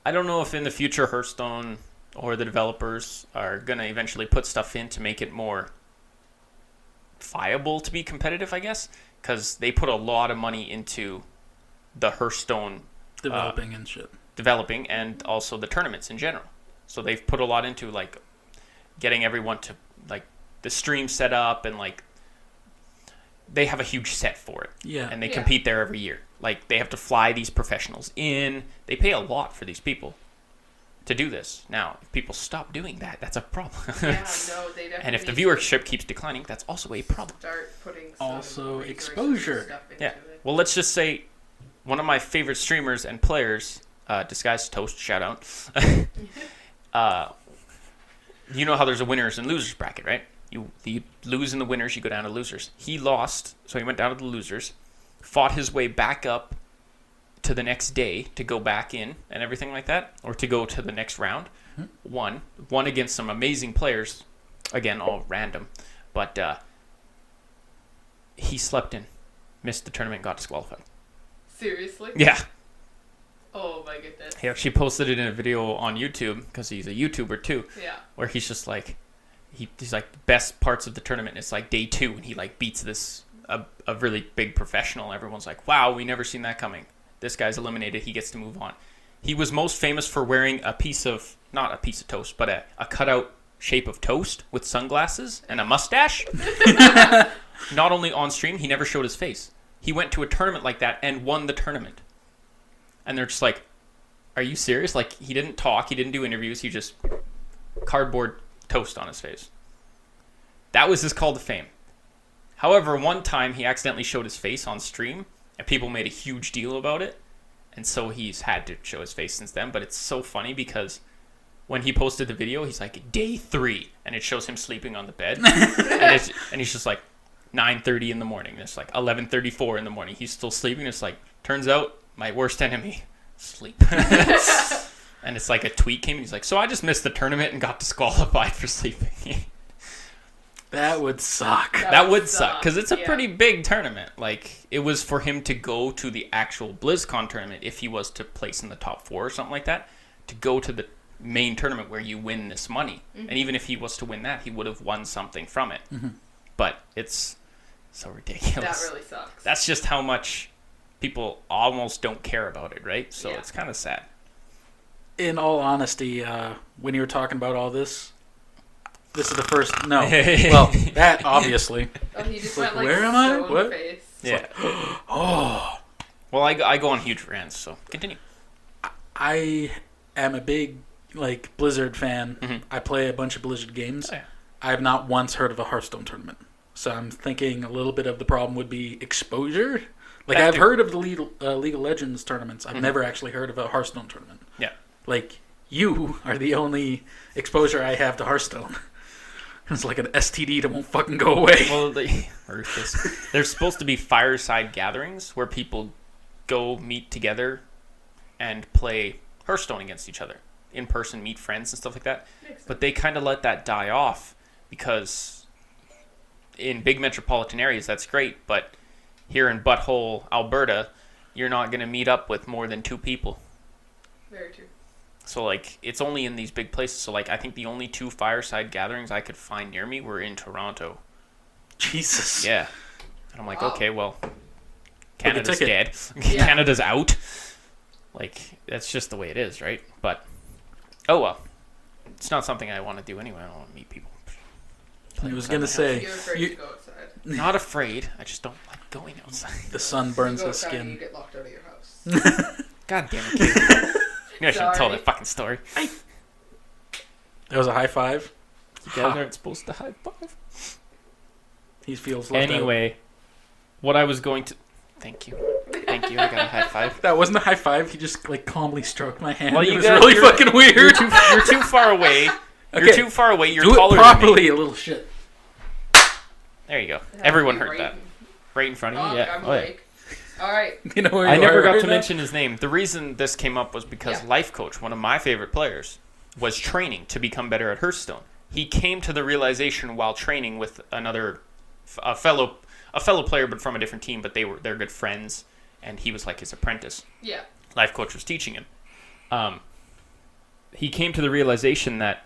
I don't know if in the future Hearthstone or the developers are going to eventually put stuff in to make it more viable to be competitive, I guess, because they put a lot of money into the Hearthstone Developing and shit. developing and also the tournaments in general. So they've put a lot into like getting everyone to like the stream set up and like they have a huge set for it. Yeah. And they Yeah. compete there every year. Like they have to fly these professionals in. They pay a lot for these people to do this. Now, if people stop doing that, that's a problem. Yeah, no, they definitely. And if the need to viewership keeps declining, that's also a problem. start putting some Also resources exposure. and stuff into Yeah. it. Well, let's just say one of my favorite streamers and players, Disguised Toast, shout out. You know how there's a winners and losers bracket, right? You lose in the winners, you go down to losers. He lost, so he went down to the losers, fought his way back up to the next day to go back in and everything like that, or to go to the next round. Won against some amazing players, again, all random, but he slept in, missed the tournament, got disqualified. Seriously? Yeah. Oh my goodness. He actually posted it in a video on YouTube, because he's a YouTuber too, Yeah. where he's just like, he's like, the best parts of the tournament, it's like day 2, and he like beats this, a really big professional. Everyone's like, wow, we never seen that coming. This guy's eliminated, he gets to move on. He was most famous for wearing not a piece of toast, but a cutout shape of toast with sunglasses and a mustache. Not only on stream, he never showed his face. He went to a tournament like that and won the tournament. And they're just like, are you serious? Like, he didn't talk, he didn't do interviews, he just cardboard toast on his face. That was his call to fame. However, one time he accidentally showed his face on stream, and people made a huge deal about it. And so he's had to show his face since then. But it's so funny because when he posted the video, he's like, day 3. And it shows him sleeping on the bed. and he's just like, 9:30 in the morning. It's like 11:34 in the morning. He's still sleeping. It's like, turns out, my worst enemy, sleep. And it's like a tweet came, and he's like, so I just missed the tournament and got disqualified for sleeping. That would suck. That would suck, because it's a pretty big tournament. Like, it was for him to go to the actual BlizzCon tournament if he was to place in the top 4 or something like that, to go to the main tournament where you win this money. Mm-hmm. And even if he was to win that, he would have won something from it. Mm-hmm. But it's so ridiculous. That really sucks. That's just how much people almost don't care about it, right? So it's kind of sad. In all honesty, when you were talking about all this is the first... No. Well, that, obviously. Oh, he just went like, where am I? What? Face. Yeah. Like, oh. Well, I go on huge rants, so continue. I am a big, like, Blizzard fan. Mm-hmm. I play a bunch of Blizzard games. Oh, yeah. I have not once heard of a Hearthstone tournament. So I'm thinking a little bit of the problem would be exposure. Like, I've heard of the League of Legends tournaments. I've never actually heard of a Hearthstone tournament. Yeah. Like, you are the only exposure I have to Hearthstone. It's like an STD that won't fucking go away. Well, there's supposed to be fireside gatherings where people go meet together and play Hearthstone against each other. In person, meet friends and stuff like that. But they kind of let that die off because in big metropolitan areas, that's great. But here in butthole Alberta, you're not going to meet up with more than 2 people. Very true. So, like, it's only in these big places. So, like, I think the only 2 fireside gatherings I could find near me were in Toronto. Jesus. Yeah. And I'm like, wow. Okay, well, Canada's dead. Yeah. Canada's out. Like, that's just the way it is, right? But, oh well. It's not something I want to do anyway. I don't want to meet people. I was going to say... You're afraid to go outside. Not afraid. I just don't like going outside. The sun burns you go the outside skin. and you get locked out of your house. God damn it, kid. You guys should tell that fucking story. That was a high five. You guys aren't supposed to high five. He feels left Anyway, what I was going to... Thank you. I got a high five. out. That wasn't a high five. He just like calmly stroked my hand. Well, it was really fucking weird. You're too far away. Okay. You're too far away. You're Do taller it properly, than me. you little shit. There you go. Everyone heard that. Right in front of you? Yeah. I'm awake. All right. You know where I you never are got right to now? mention his name. The reason this came up was because Life Coach, one of my favorite players, was training to become better at Hearthstone. He came to the realization while training with a fellow player, but from a different team. But they're good friends, and he was like his apprentice. Yeah. Life Coach was teaching him. He came to the realization that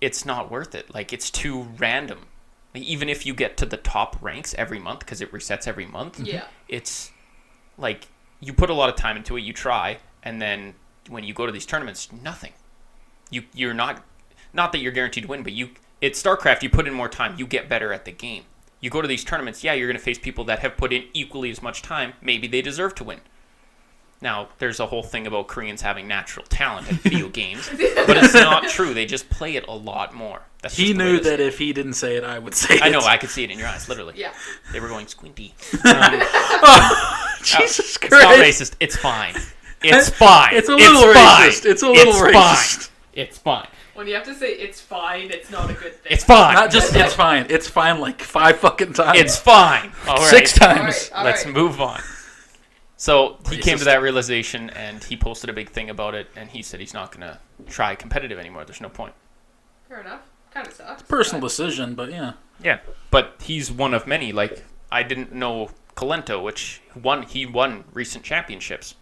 it's not worth it. Like, it's too random. Even if you get to the top ranks every month, because it resets every month, it's like you put a lot of time into it, you try, and then when you go to these tournaments, nothing. You're not that you're guaranteed to win, but it's StarCraft, you put in more time, you get better at the game. You go to these tournaments, you're going to face people that have put in equally as much time, maybe they deserve to win. Now, there's a whole thing about Koreans having natural talent at video games, but it's not true. They just play it a lot more. That's He just the way knew it is. that if he didn't say it, I would say it. I know, I could see it in your eyes, literally. Yeah. They were going squinty. Jesus It's not Christ. racist. It's fine. It's fine. It's a little racist. It's a little racist. Fine. It's fine. When you have to say it's fine, it's not a good thing. It's fine. Not just it's fine. It's fine like 5 fucking times. It's fine. All right. 6 times. All Let's right. move on. So he came Racist. to that realization, and he posted a big thing about it, and he said he's not going to try competitive anymore. There's no point. Fair enough. Kind of sucks. Personal but- decision, but yeah. Yeah, but he's one of many. Like, I didn't know Colento, which he won recent championships,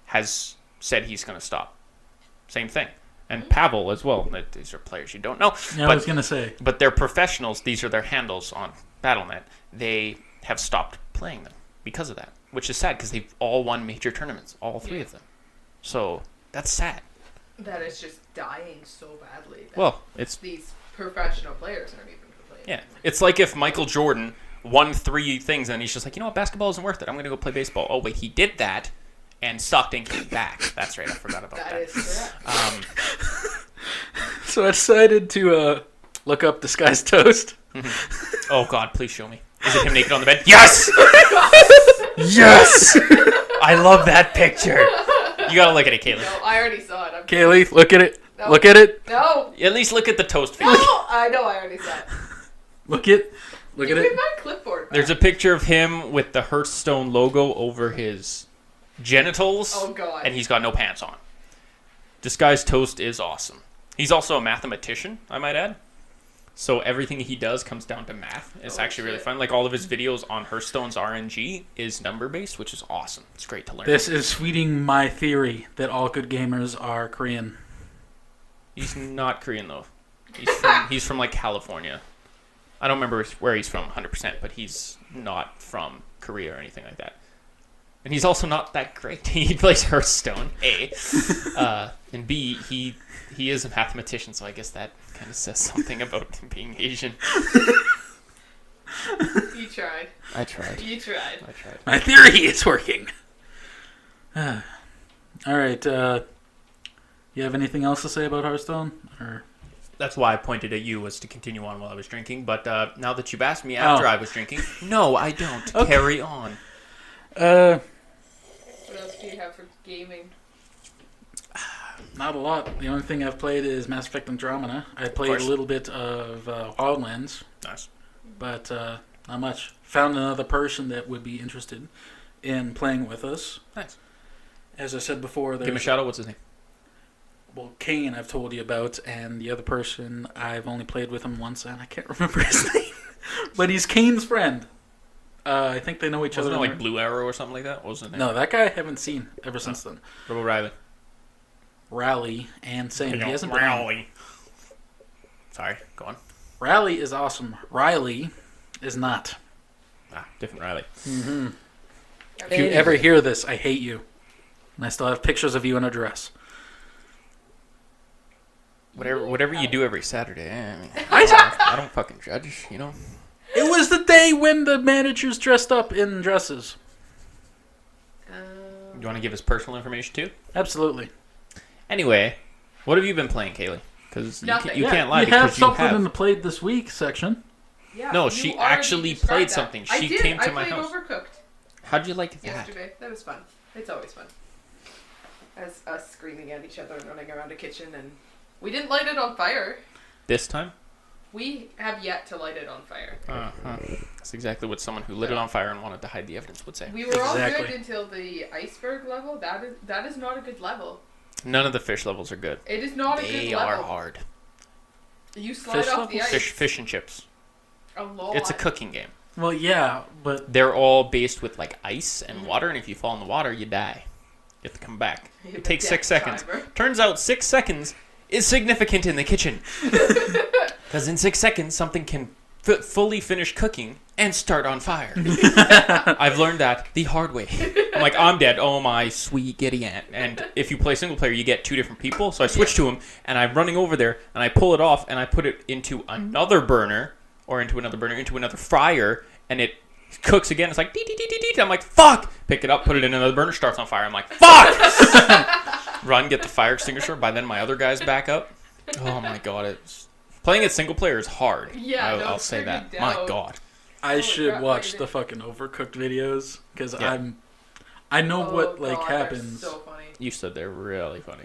has said he's going to stop. Same thing. And Pavel as well. These are players you don't know. Yeah, I was going to say. But they're professionals. These are their handles on BattleNet. They have stopped playing them because of that, which is sad because they've all won major tournaments, all 3 of them. So that's sad. That is just dying so badly. That Well, it's these professional players aren't even playing. yeah. It's like if Michael Jordan won 3 things and he's just like, you know what, basketball isn't worth it. I'm going to go play baseball. Oh, wait, he did that and sucked and came back. That's right. I forgot about that. That is correct. So I decided to look up This Guy's Toast. Oh, God, please show me. Is it him naked on the bed? Yes! Yes! I love that picture. You got to look at it, Kaylee. No, I already saw it. I'm Kaylee, look at it. No. Look at it. No. At least look at the toast No. face. I know. I already saw it. Look at Give it. me my clipboard. Back. There's a picture of him with the Hearthstone logo over his genitals. Oh God. And he's got no pants on. This guy's toast is awesome. He's also a mathematician, I might add. So everything he does comes down to math. It's actually really fun. Like all of his videos on Hearthstone's RNG is number-based, which is awesome. It's great to learn. This is feeding my theory that all good gamers are Korean. He's not Korean, though. He's from like, California. I don't remember where he's from 100%, but he's not from Korea or anything like that. And he's also not that great. He plays Hearthstone, A. And B, he is a mathematician, so I guess that kind of says something about him being Asian. You tried. I tried. You tried. I tried. My theory is working. All right. You have anything else to say about Hearthstone? Or That's why I pointed at you, was to continue on while I was drinking. But now that you've asked me after I was drinking, no, I don't. Okay. Carry on. What else do you have for gaming? Not a lot. The only thing I've played is Mass Effect Andromeda. I played a little bit of Wildlands, Nice. but not much. Found another person that would be interested in playing with us. Nice. As I said before, Give him a shout out. What's his name? Well, Kane I've told you about, and the other person I've only played with him once, and I can't remember his name. But he's Kane's friend. I think they know each Wasn't other. it like Blue Arrow or something like that? What was his name? No, that guy I haven't seen ever since then. Robo Riley. Rally and same. He hasn't been on. Rally. Sorry, go on. Rally is awesome. Riley is not. Different Riley. Mm-hmm. If you ever hear this, I hate you. And I still have pictures of you in a dress. Whatever you do every Saturday, I mean, I don't fucking judge, you know? It was the day when the managers dressed up in dresses. You want to give us personal information too? Absolutely. Anyway, what have you been playing, Kaylee? Because you Nothing. can't lie You because have you something have. in the played this week section. Yeah, No, you she already actually described played that. something. I She did. came to my I house. played Overcooked How'd you like that? yesterday. That was fun. It's always fun. As us screaming at each other and running around a kitchen, and we didn't light it on fire. This time? We have yet to light it on fire. Uh-huh. That's exactly what someone who lit it on fire and wanted to hide the evidence would say. We were all Exactly. good until the iceberg level. That is not a good level. None of the fish levels are good. It is not a They good are level. hard. You slide Fish off the ice Fish and chips. a lot. It's a cooking game. Well, yeah, but They're all based with like ice and water, and if you fall in the water, you die. You have to come back. You have It takes a 6 death seconds. timer. Turns out 6 seconds is significant in the kitchen. Because in 6 seconds, something can fully finish cooking and start on fire. I've learned that the hard way. I'm like, I'm dead. Oh, my sweet giddy aunt. And if you play single player, you get 2 different people. So I switch to him, and I'm running over there, and I pull it off, and I put it into another burner, or into another fryer, and it cooks again. It's like, dee, dee, dee, dee, dee. I'm like, fuck! Pick it up, put it in another burner, starts on fire. I'm like, fuck! Run, get the fire extinguisher. By then, my other guy's back up. Oh, my God. Playing it single player is hard. Yeah, I'll say bring that. me My down. God. I should crap, watch look the at fucking Overcooked videos because Yeah. I know Oh, what like God, they're happens. So funny. You said they're really funny.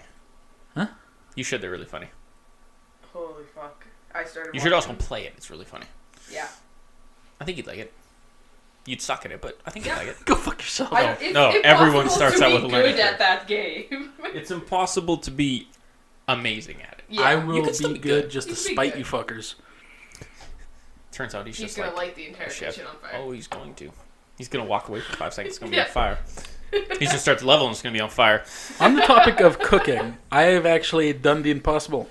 Huh? You said they're really funny. Holy fuck! I started. You should also watching. play it. It's really funny. Yeah. I think you'd like it. You'd suck at it, but I think you'd like it. Go fuck yourself. It's no, everyone impossible starts to out be with a learning good at curve. that game. It's impossible to be amazing at it. Yeah. I You will can still be be good good. just to You can be spite good. you fuckers. Turns out he's He's just gonna like light the entire a chef. kitchen on fire. Oh, he's going to. He's gonna walk away for 5 seconds. It's gonna be Yeah. on fire. He's gonna start the level and it's gonna be on fire. On the topic of cooking, I have actually done the impossible.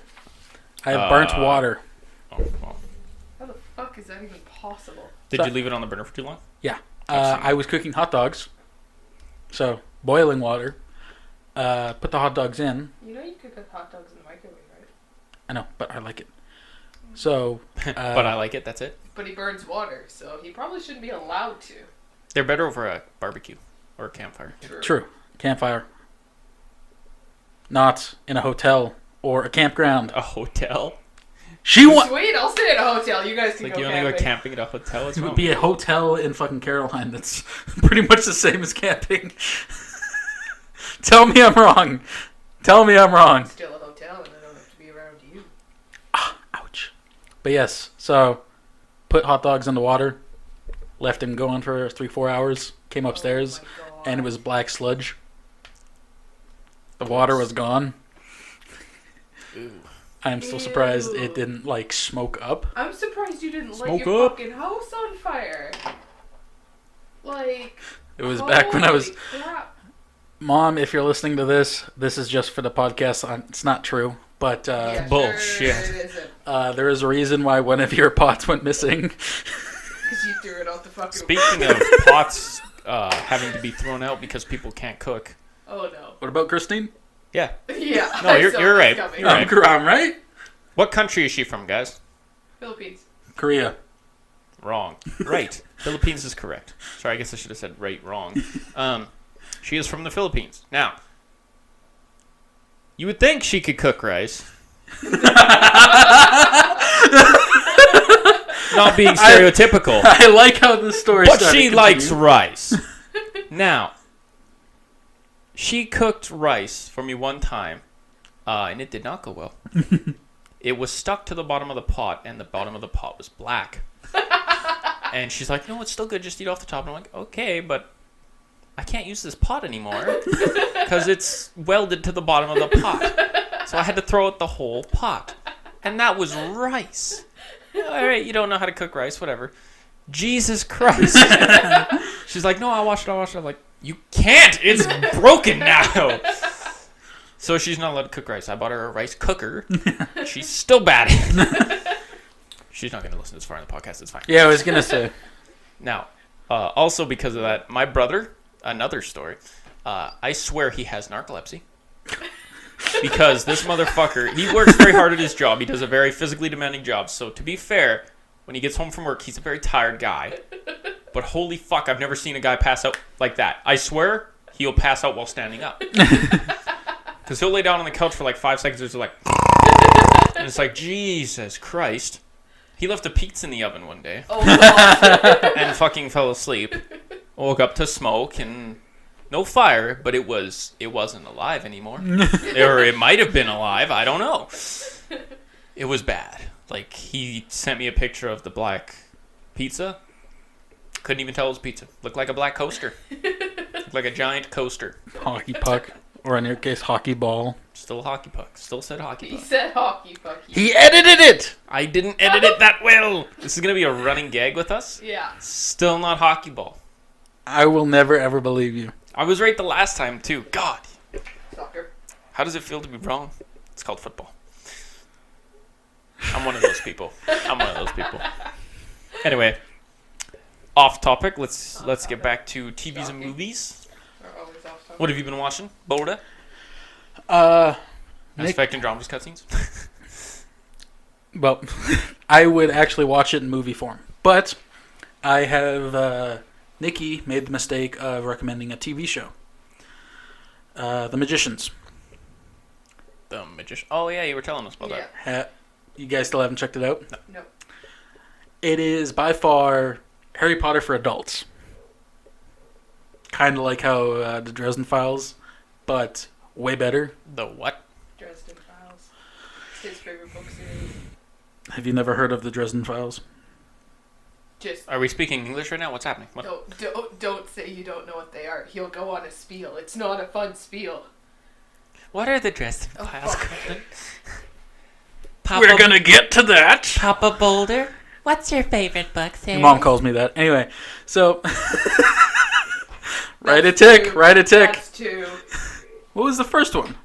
I have burnt water. Oh, well. How the fuck is that even possible? Did So- you leave it on the burner for too long? Yeah. I've seen I was cooking hot dogs. So, boiling water. Put the hot dogs in. You know you could cook hot dogs in the microwave, right? I know, but I like it. So, But I like it. That's it. But he burns water, so he probably shouldn't be allowed to. They're better over a barbecue or a campfire. true. Campfire. Not in a hotel or a campground. A hotel? She wants. Sweet, I'll stay at a hotel. You guys can Like go you only camping. go camping at a hotel? What's It would wrong? be a hotel in fucking Caroline that's pretty much the same as camping. Tell me I'm wrong. Tell me I'm wrong. Still a hotel, and I don't have to be around you. Ouch. But yes, so put hot dogs in the water, left him going for 3-4 hours, came upstairs, Oh my God. and it was black sludge. The water was gone. Ooh. I'm still surprised Ew. it didn't like smoke up. I'm surprised you didn't light Smoke your up. fucking house on fire. Like. It was back when I was. holy crap. Mom, if you're listening to this, this is just for the podcast. It's not true. But Yeah, Bullshit. Sure it isn't. there is a reason why one of your pots went missing. Because you threw it out the fucking. Speaking of pots having to be thrown out because people can't cook. Oh no. What about Christine? Yeah. Yeah. No, I you're saw you're this right. coming. You're right. I'm right. What country is she from, guys? Philippines. Korea. Wrong. Right. Philippines is correct. Sorry, I guess I should have said right, wrong. She is from the Philippines. Now, you would think she could cook rice. Not being stereotypical. I like how this story But started. she Continue. likes rice. Now, she cooked rice for me one time, and it did not go well. It was stuck to the bottom of the pot, and the bottom of the pot was black. And she's like, no, it's still good. Just eat off the top. And I'm like, okay, but I can't use this pot anymore because it's welded to the bottom of the pot. So I had to throw out the whole pot. And that was rice. All right, you don't know how to cook rice, whatever. Jesus Christ. She's like, no, I'll wash it. I'm like, you can't. It's broken now. So she's not allowed to cook rice. I bought her a rice cooker. She's still bad at it. She's not going to listen this far in the podcast. It's fine. Yeah, I was gonna say. Now, also because of that, my brother, another story, I swear he has narcolepsy. Because this motherfucker, he works very hard at his job. He does a very physically demanding job. So to be fair, when he gets home from work, he's a very tired guy. But holy fuck, I've never seen a guy pass out like that. I swear he'll pass out while standing up. Because he'll lay down on the couch for like 5 seconds. It's like, and it's like, Jesus Christ. He left a pizza in the oven one day Oh god. and fucking fell asleep. Woke up to smoke and no fire, but it wasn't alive anymore. Or it might have been alive. I don't know. It was bad. Like, he sent me a picture of the black pizza. Couldn't even tell it was pizza. Looked like a black coaster. Looked like a giant coaster. Hockey puck, or in your case, hockey ball. Still a hockey puck. Still said hockey He puck. said hockey puck. He edited it! I didn't edit it that well. This is going to be a running gag with us. Yeah. Still not hockey ball. I will never ever believe you. I was right the last time, too. God. Soccer. How does it feel to be wrong? It's called football. I'm one of those people. Anyway, off topic. Let's get back to TVs and Shocking. movies. We're always off topic. What have you been watching, Boda? Mass Mass Effect and Andromeda cutscenes. Well, I would actually watch it in movie form. But I have Nikki made the mistake of recommending a TV show. The Magicians. The Magician. Oh yeah, you were telling us about Yeah. that. You guys still haven't checked it out? No. It is by far Harry Potter for adults. Kind of like how the Dresden Files, but Way better. The what? Dresden Files. It's his favorite book series. Have you never heard of the Dresden Files? Just Are we speaking English right now? What's happening? What? don't say you don't know what they are. He'll go on a spiel. It's not a fun spiel. What are the Dresden Oh, Files? fuck. We're gonna get to that. Papa Boulder. What's your favorite book series? Your mom calls me that. Anyway, so write a tick. Write a tick. That's two. What was the first one?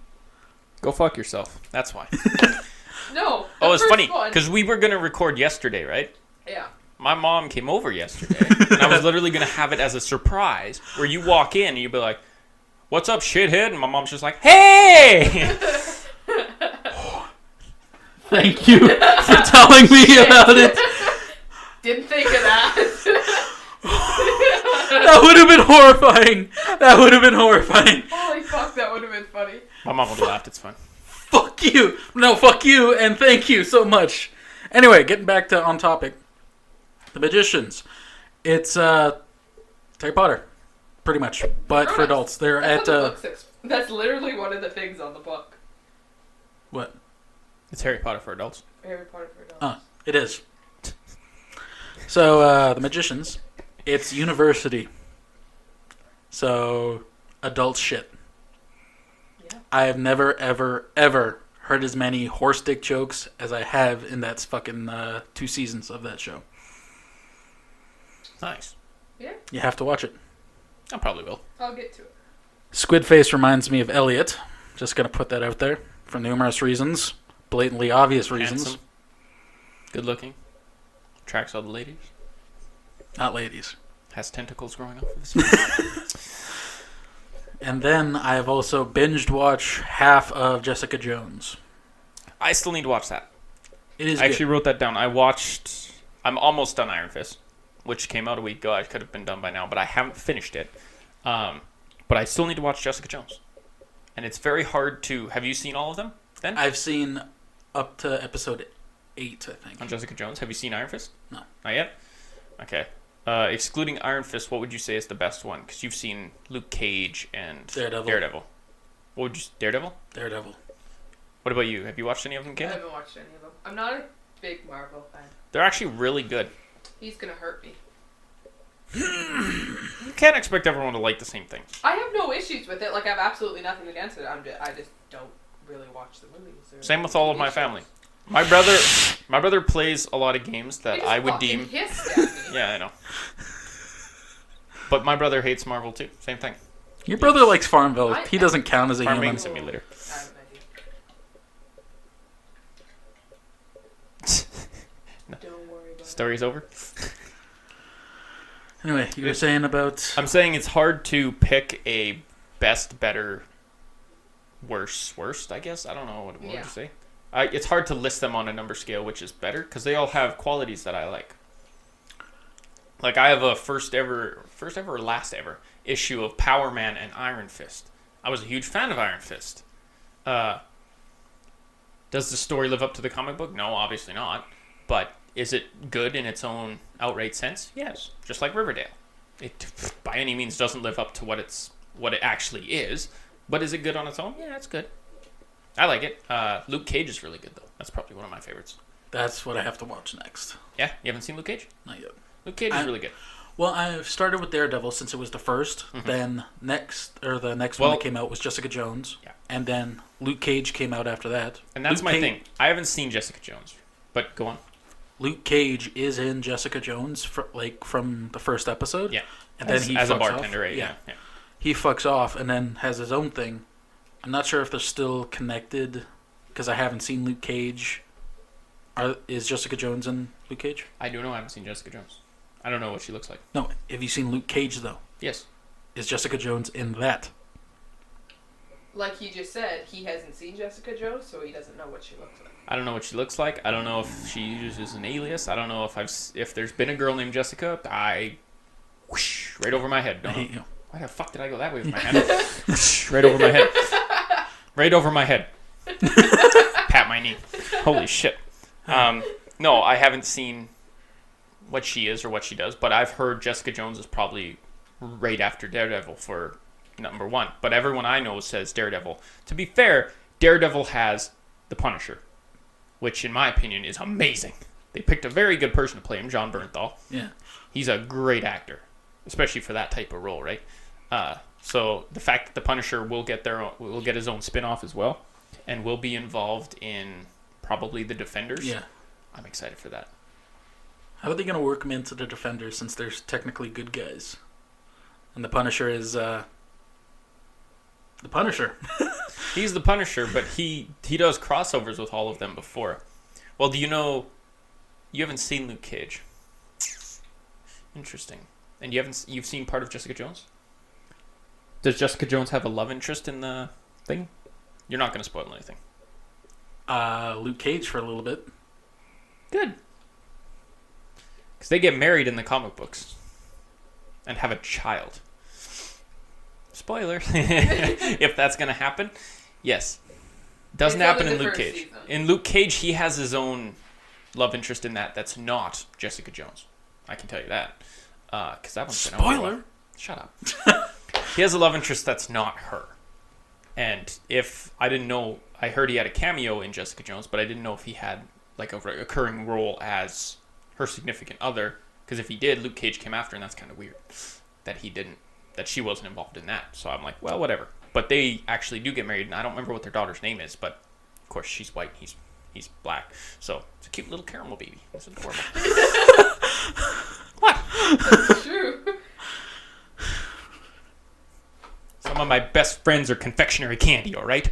Go fuck yourself. That's why. No. Oh, it's funny one. because we were gonna record yesterday, right? Yeah. My mom came over yesterday, and I was literally gonna have it as a surprise, where you walk in and you'd be like, "What's up, shithead?" And my mom's just like, "Hey!" Thank you for telling me about it. Didn't think of that. That would have been horrifying. That would have been horrifying. Holy fuck, that would have been funny. My mom would have laughed. It's fine. Fuck you. No, fuck you, and thank you so much. Anyway, getting back to on topic. The Magicians. It's Harry Potter, pretty much, but for adults. They're That's at what the book says. That's literally one of the things on the book. what? It's Harry Potter for adults. Harry Potter for adults. It is. So the Magicians. It's university. So adult shit. Yeah. I have never, ever, ever heard as many horse dick jokes as I have in that fucking 2 seasons of that show. Nice. Yeah, You have to watch it. I probably will. I'll get to it. Squid Face reminds me of Elliot. Just gonna put that out there for numerous reasons, blatantly obvious reasons. Handsome. Good looking. Attracts all the ladies. Not ladies. Has tentacles growing off of his face. And then I have also binged watched half of Jessica Jones. I still need to watch that. It is I actually good. wrote that down. I'm almost done Iron Fist, which came out a week ago. I could have been done by now, but I haven't finished it. But I still need to watch Jessica Jones. And it's very hard to... Have you seen all of them then? I've seen up to episode 8, I think. On Jessica Jones. Have you seen Iron Fist? No. Not yet? Okay. Excluding Iron Fist, what would you say is the best one? Because you've seen Luke Cage and Daredevil. What would you... Daredevil? Daredevil. What about you? Have you watched any of them, I Kim? haven't watched any of them. I'm not a big Marvel fan. They're actually really good. He's gonna hurt me. You can't expect everyone to like the same things. I have no issues with it. Like, I have absolutely nothing against it. I just don't really watch the movies. Or Same with all of my TV family. shows. My brother plays a lot of games that He just I would fucking deem... hissed at me. Yeah, I know. But my brother hates Marvel too. Same thing. Your brother likes Farmville. I- He doesn't count as a Farming human. Simulator. I have an idea. Don't worry about it. Story's over. Anyway, you were saying about... I'm saying it's hard to pick a best, better, worst, I guess. I don't know what would Yeah. you say. It's hard to list them on a number scale, which is better, because they all have qualities that I like. Like, I have a first ever or last ever issue of Power Man and Iron Fist. I was a huge fan of Iron Fist. Does the story live up to the comic book? No, obviously not. But is it good in its own outright sense? Yes. Just like Riverdale. It by any means doesn't live up to what it actually is. But is it good on its own? Yeah, it's good. I like it. Luke Cage is really good, though. That's probably one of my favorites. That's what I have to watch next. Yeah? You haven't seen Luke Cage? Not yet. Luke Cage is really good. Well, I've started with Daredevil since it was the first. Mm-hmm. Then the next Well- one that came out was Jessica Jones. Yeah. And then Luke Cage came out after that. And that's Luke my Cage- thing. I haven't seen Jessica Jones. But go on. Luke Cage is in Jessica Jones from the first episode. Yeah. And then he as a fucks bartender, off. right? Yeah. He fucks off and then has his own thing. I'm not sure if they're still connected because I haven't seen Luke Cage. Is Jessica Jones in Luke Cage? I do know I haven't seen Jessica Jones. I don't know what she looks like. No. Have you seen Luke Cage though? Yes. Is Jessica Jones in that? Like he just said, he hasn't seen Jessica Jones, so he doesn't know what she looks like. I don't know what she looks like. I don't know if she uses an alias. I don't know if there's been a girl named Jessica. Whoosh, right over my head. I Don't hate know. you. Why the fuck did I go that way with my hand? Whoosh, right over my head. Right over my head. Pat my knee. Holy shit. No, I haven't seen what she is or what she does, but I've heard Jessica Jones is probably right after Daredevil for number one. But everyone I know says Daredevil. To be fair, Daredevil has the Punisher, which in my opinion is amazing. They picked a very good person to play him, John Bernthal. Yeah. He's a great actor, especially for that type of role, right? So the fact that the Punisher will get his own spin-off as well, and will be involved in probably the Defenders. Yeah. I'm excited for that. How are they going to work him into the Defenders since there's technically good guys? And the Punisher is the Punisher. He's the Punisher, but he does crossovers with all of them before. Well, do you know you haven't seen Luke Cage? Interesting. And you've seen part of Jessica Jones? Does Jessica Jones have a love interest in the thing? You're not going to spoil anything. Luke Cage for a little bit. Good. Because they get married in the comic books. And have a child. Spoiler. If that's going to happen. Yes. Doesn't happen in Luke Cage. Season. In Luke Cage, he has his own love interest in that's not Jessica Jones. I can tell you that. Because that one's been out for a while. Spoiler. Shut up. He has a love interest that's not her. And if I didn't know, I heard he had a cameo in Jessica Jones, but I didn't know if he had like a recurring role as her significant other. Because if he did, Luke Cage came after, and that's kind of weird that he didn't, that she wasn't involved in that. So I'm like, well, whatever. But they actually do get married, and I don't remember what their daughter's name is, but of course she's white, he's black. So it's a cute little caramel baby. It's adorable. What? That's true. Some of my best friends are confectionery candy, all right?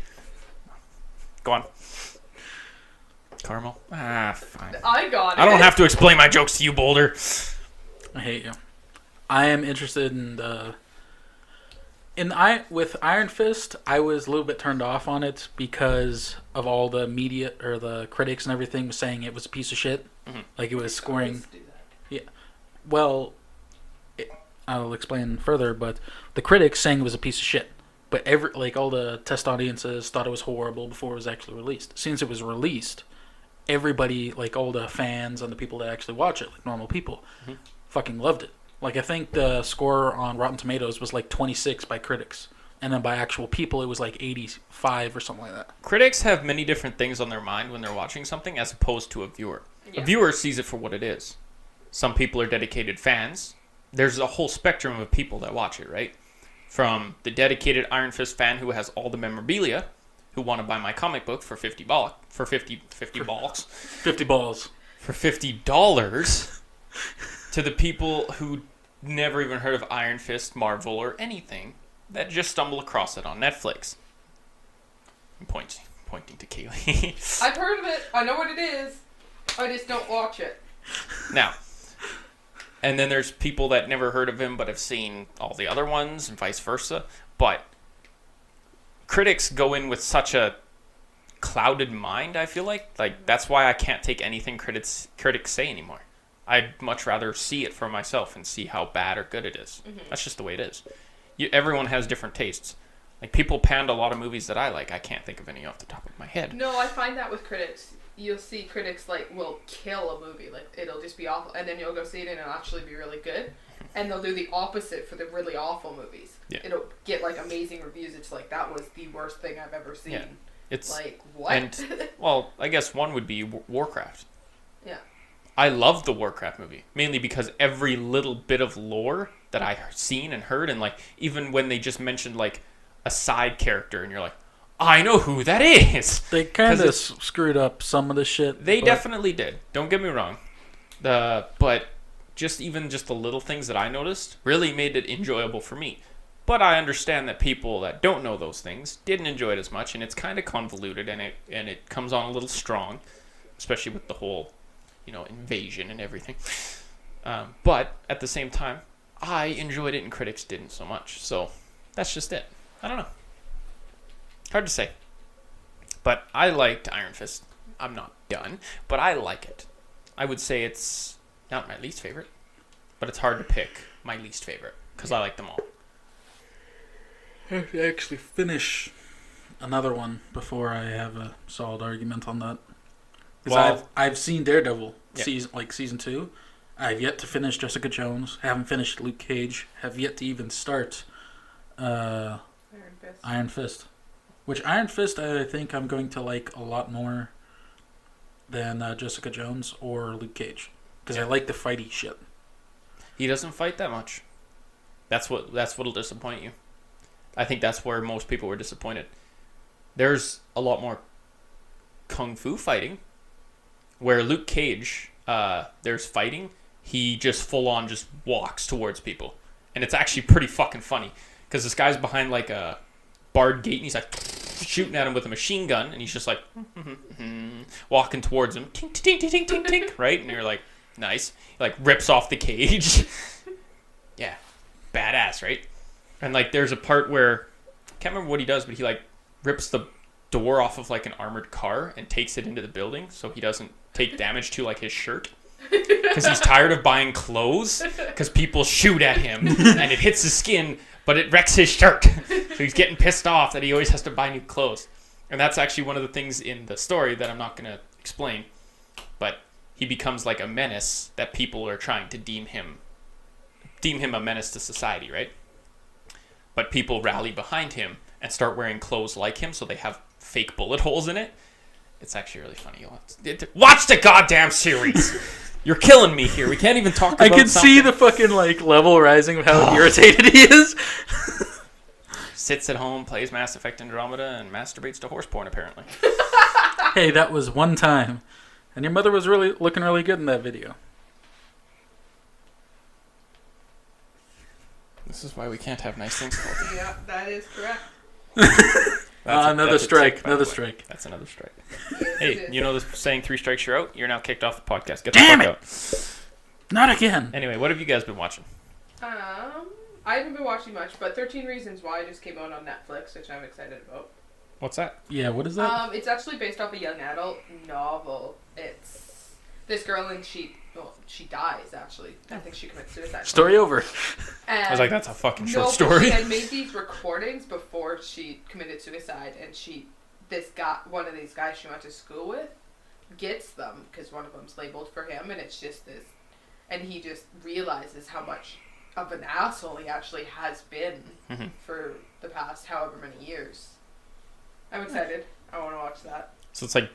Go on. Caramel? Fine. I got it. I don't have to explain my jokes to you, Boulder. I hate you. I am interested in with Iron Fist. I was a little bit turned off on it because of all the media or the critics and everything was saying it was a piece of shit. Mm-hmm. Like it was scoring. Yeah. Well, I'll explain further, but the critics saying it was a piece of shit. But all the test audiences thought it was horrible before it was actually released. Since it was released, everybody, like all the fans and the people that actually watch it, like normal people, fucking loved it. Like I think the score on Rotten Tomatoes was like 26 by critics, and then by actual people it was like 85 or something like that. Critics have many different things on their mind when they're watching something as opposed to a viewer. Yeah. A viewer sees it for what it is. Some people are dedicated fans. There's a whole spectrum of people that watch it, right? From the dedicated Iron Fist fan who has all the memorabilia, who want to buy my comic book for $50 for $50, to the people who never even heard of Iron Fist, Marvel, or anything that just stumble across it on Netflix. I'm pointing to Kaylee. I've heard of it. I know what it is. I just don't watch it. Now, and then there's people that never heard of him but have seen all the other ones and vice versa. But critics go in with such a clouded mind, I feel like. Like, that's why I can't take anything critics say anymore. I'd much rather see it for myself and see how bad or good it is. Mm-hmm. That's just the way it is. Everyone has different tastes. Like, people panned a lot of movies that I like. I can't think of any off the top of my head. No, I find that with critics. You'll see critics, like, will kill a movie. Like, it'll just be awful. And then you'll go see it and it'll actually be really good. And they'll do the opposite for the really awful movies. Yeah. It'll get, like, amazing reviews. It's like, that was the worst thing I've ever seen. Yeah. It's like, what? And, well, I guess one would be Warcraft. Yeah. I love the Warcraft movie, mainly because every little bit of lore that I've seen and heard, and, like, even when they just mentioned, like, a side character, and you're like, I know who that is. They kind of screwed up some of the shit. They definitely did. Don't get me wrong. But just the little things that I noticed really made it enjoyable for me. But I understand that people that don't know those things didn't enjoy it as much, and it's kind of convoluted, and it comes on a little strong, especially with the whole, invasion and everything. But at the same time, I enjoyed it, and critics didn't so much. So that's just it. I don't know. Hard to say. But I liked Iron Fist. I'm not done, but I like it. I would say it's not my least favorite, but it's hard to pick my least favorite because I like them all. I have to actually finish another one before I have a solid argument on that. Because I've seen Daredevil season 2. I've yet to finish Jessica Jones. Haven't finished Luke Cage. Have yet to even start uh, Iron Fist. Iron Fist. Which Iron Fist I think I'm going to like a lot more than Jessica Jones or Luke Cage. Because I like the fighty shit. He doesn't fight that much. That's what'll disappoint you. I think that's where most people were disappointed. There's a lot more kung fu fighting. Where Luke Cage, there's fighting, he just full on just walks towards people. And it's actually pretty fucking funny. Because this guy's behind like a barred gate and he's like shooting at him with a machine gun. And he's just like walking towards him. Tink, tink, tink, tink, tink, right? And you're like, nice. He like rips off the cage. Yeah. Badass, right? And like there's a part where, I can't remember what he does, but he like rips the door off of like an armored car and takes it into the building so he doesn't take damage to like his shirt. Because he's tired of buying clothes because people shoot at him and it hits his skin, but it wrecks his shirt. So he's getting pissed off that he always has to buy new clothes. And that's actually one of the things in the story that I'm not going to explain. But he becomes like a menace that people are trying to deem him a menace to society, right? But people rally behind him and start wearing clothes like him so they have fake bullet holes in it. It's actually really funny. Watch the goddamn series. You're killing me here. We can't even talk about I can see the fucking like level rising of how irritated he is. Sits at home, plays Mass Effect Andromeda, and masturbates to horse porn, apparently. Hey, that was one time. And your mother was really looking really good in that video. This is why we can't have nice things called. Yeah, that is correct. Another strike. That's another strike. Hey, you know the saying 3 strikes you're out? You're now kicked off the podcast. Get the Damn fuck it! out. Not again. Anyway, what have you guys been watching? I haven't been watching much, but 13 Reasons Why just came out on Netflix, which I'm excited about. What's that? Yeah, what is that? It's actually based off a young adult novel. It's this girl and she dies, actually. I think she commits suicide. Story over. And I was like, that's a fucking short But story. she had made these recordings before she committed suicide, and one of these guys she went to school with gets them, because one of them's labeled for him, and it's just this, and he just realizes how much of an asshole he actually has been for the past however many years. I'm excited. I want to watch that. So it's like,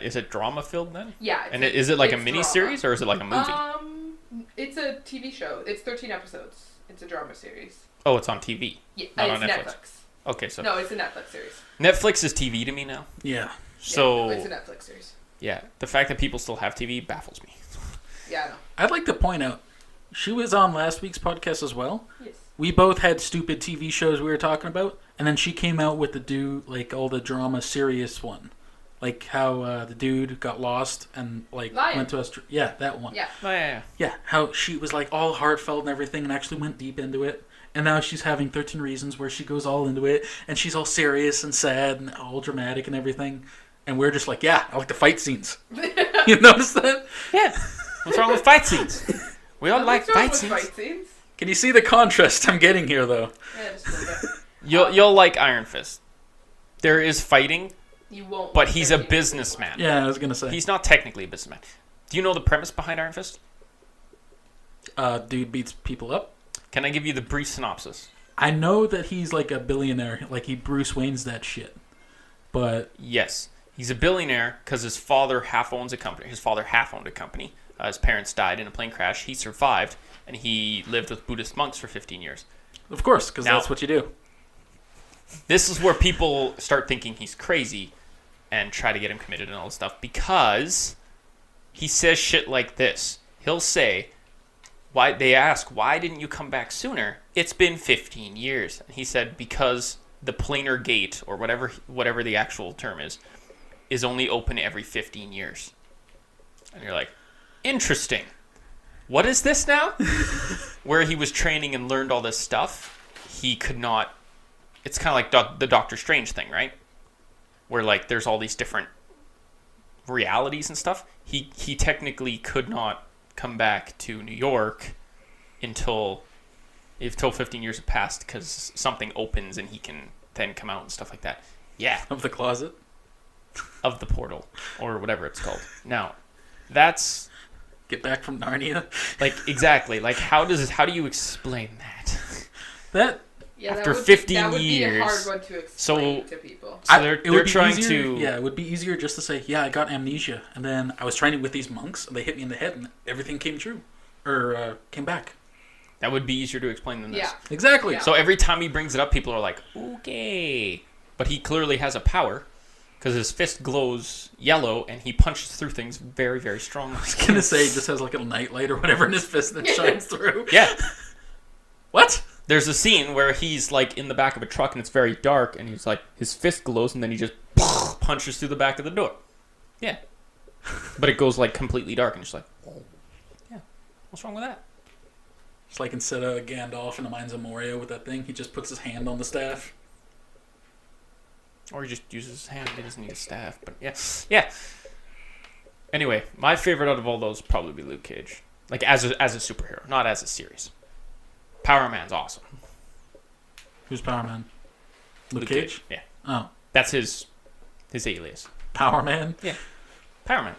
is it drama filled then? Yeah. And is it like a mini series or is it like a movie? It's a TV show. It's 13 episodes. It's a drama series. Oh, it's on TV. Yeah, Not it's on Netflix. Netflix. Okay, so No, it's a Netflix series. Netflix is TV to me now. Yeah. So Yeah, it's a Netflix series. yeah, the fact that people still have TV baffles me. Yeah, I know. I'd like to point out, she was on last week's podcast as well. Yes. We both had stupid TV shows we were talking about, and then she came out with all the drama serious one. Like how the dude got lost and like Lion. went to Australia. Yeah, that one. Yeah. Oh yeah. Yeah, how she was like all heartfelt and everything and actually went deep into it. And now she's having 13 Reasons where she goes all into it and she's all serious and sad and all dramatic and everything. And we're just like, yeah, I like the fight scenes. You notice that? Yeah. What's wrong with fight scenes? We all like fight scenes. Fight scenes. Can you see the contrast I'm getting here, though? Yeah, just a little bit. You'll like Iron Fist. There is fighting, You won't. but like he's a 13 businessman. Yeah, I was going to say. He's not technically a businessman. Do you know the premise behind Iron Fist? Dude beats people up. Can I give you the brief synopsis? I know that he's like a billionaire. Like he Bruce Wayne's that shit. But Yes. He's a billionaire because his father half owns a company. His father half owned a company. His parents died in a plane crash. He survived, and he lived with Buddhist monks for 15 years. of course, because Now- that's what you do. This is where people start thinking he's crazy and try to get him committed and all this stuff because he says shit like this. He'll say, "Why?" They ask, "Why didn't you come back sooner?" It's been 15 years. And he said, "Because the planar gate, or whatever the actual term is only open every 15 years." And you're like, interesting. What is this now? Where he was training and learned all this stuff, he could not. It's kind of like the Doctor Strange thing, right? Where like there's all these different realities and stuff. He technically could not come back to New York until 15 years have passed because something opens and he can then come out and stuff like that. Yeah, Of the closet. of the portal or whatever it's called. Now, that's Get back from Narnia. like exactly like how do you explain that? That Yeah, After that would 15 that would years. be a hard one to explain So- to people. So they're It would be trying easier, to. Yeah, it would be easier just to say, yeah, I got amnesia, and then I was training with these monks, and they hit me in the head, and everything came true, or came back. That would be easier to explain than this. Yeah. Exactly. Yeah. So every time he brings it up, people are like, okay. But he clearly has a power because his fist glows yellow and he punches through things very, very strongly. I was gonna say, he just has like a nightlight or whatever in his fist that shines through. Yeah. What? There's a scene where he's like in the back of a truck and it's very dark and he's like, his fist glows and then he just punches through the back of the door. Yeah. But it goes like completely dark and it's like, yeah. What's wrong with that? It's like instead of Gandalf in the Mines of Moria with that thing, he just puts his hand on the staff. Or he just uses his hand. He doesn't need a staff. But yeah. Yeah. Anyway, my favorite out of all those would probably be Luke Cage. Like as a superhero, not as a series. Power Man's awesome. Who's Power Man? Luke Cage? Yeah. Oh, That's his alias. Power Man? Power Man.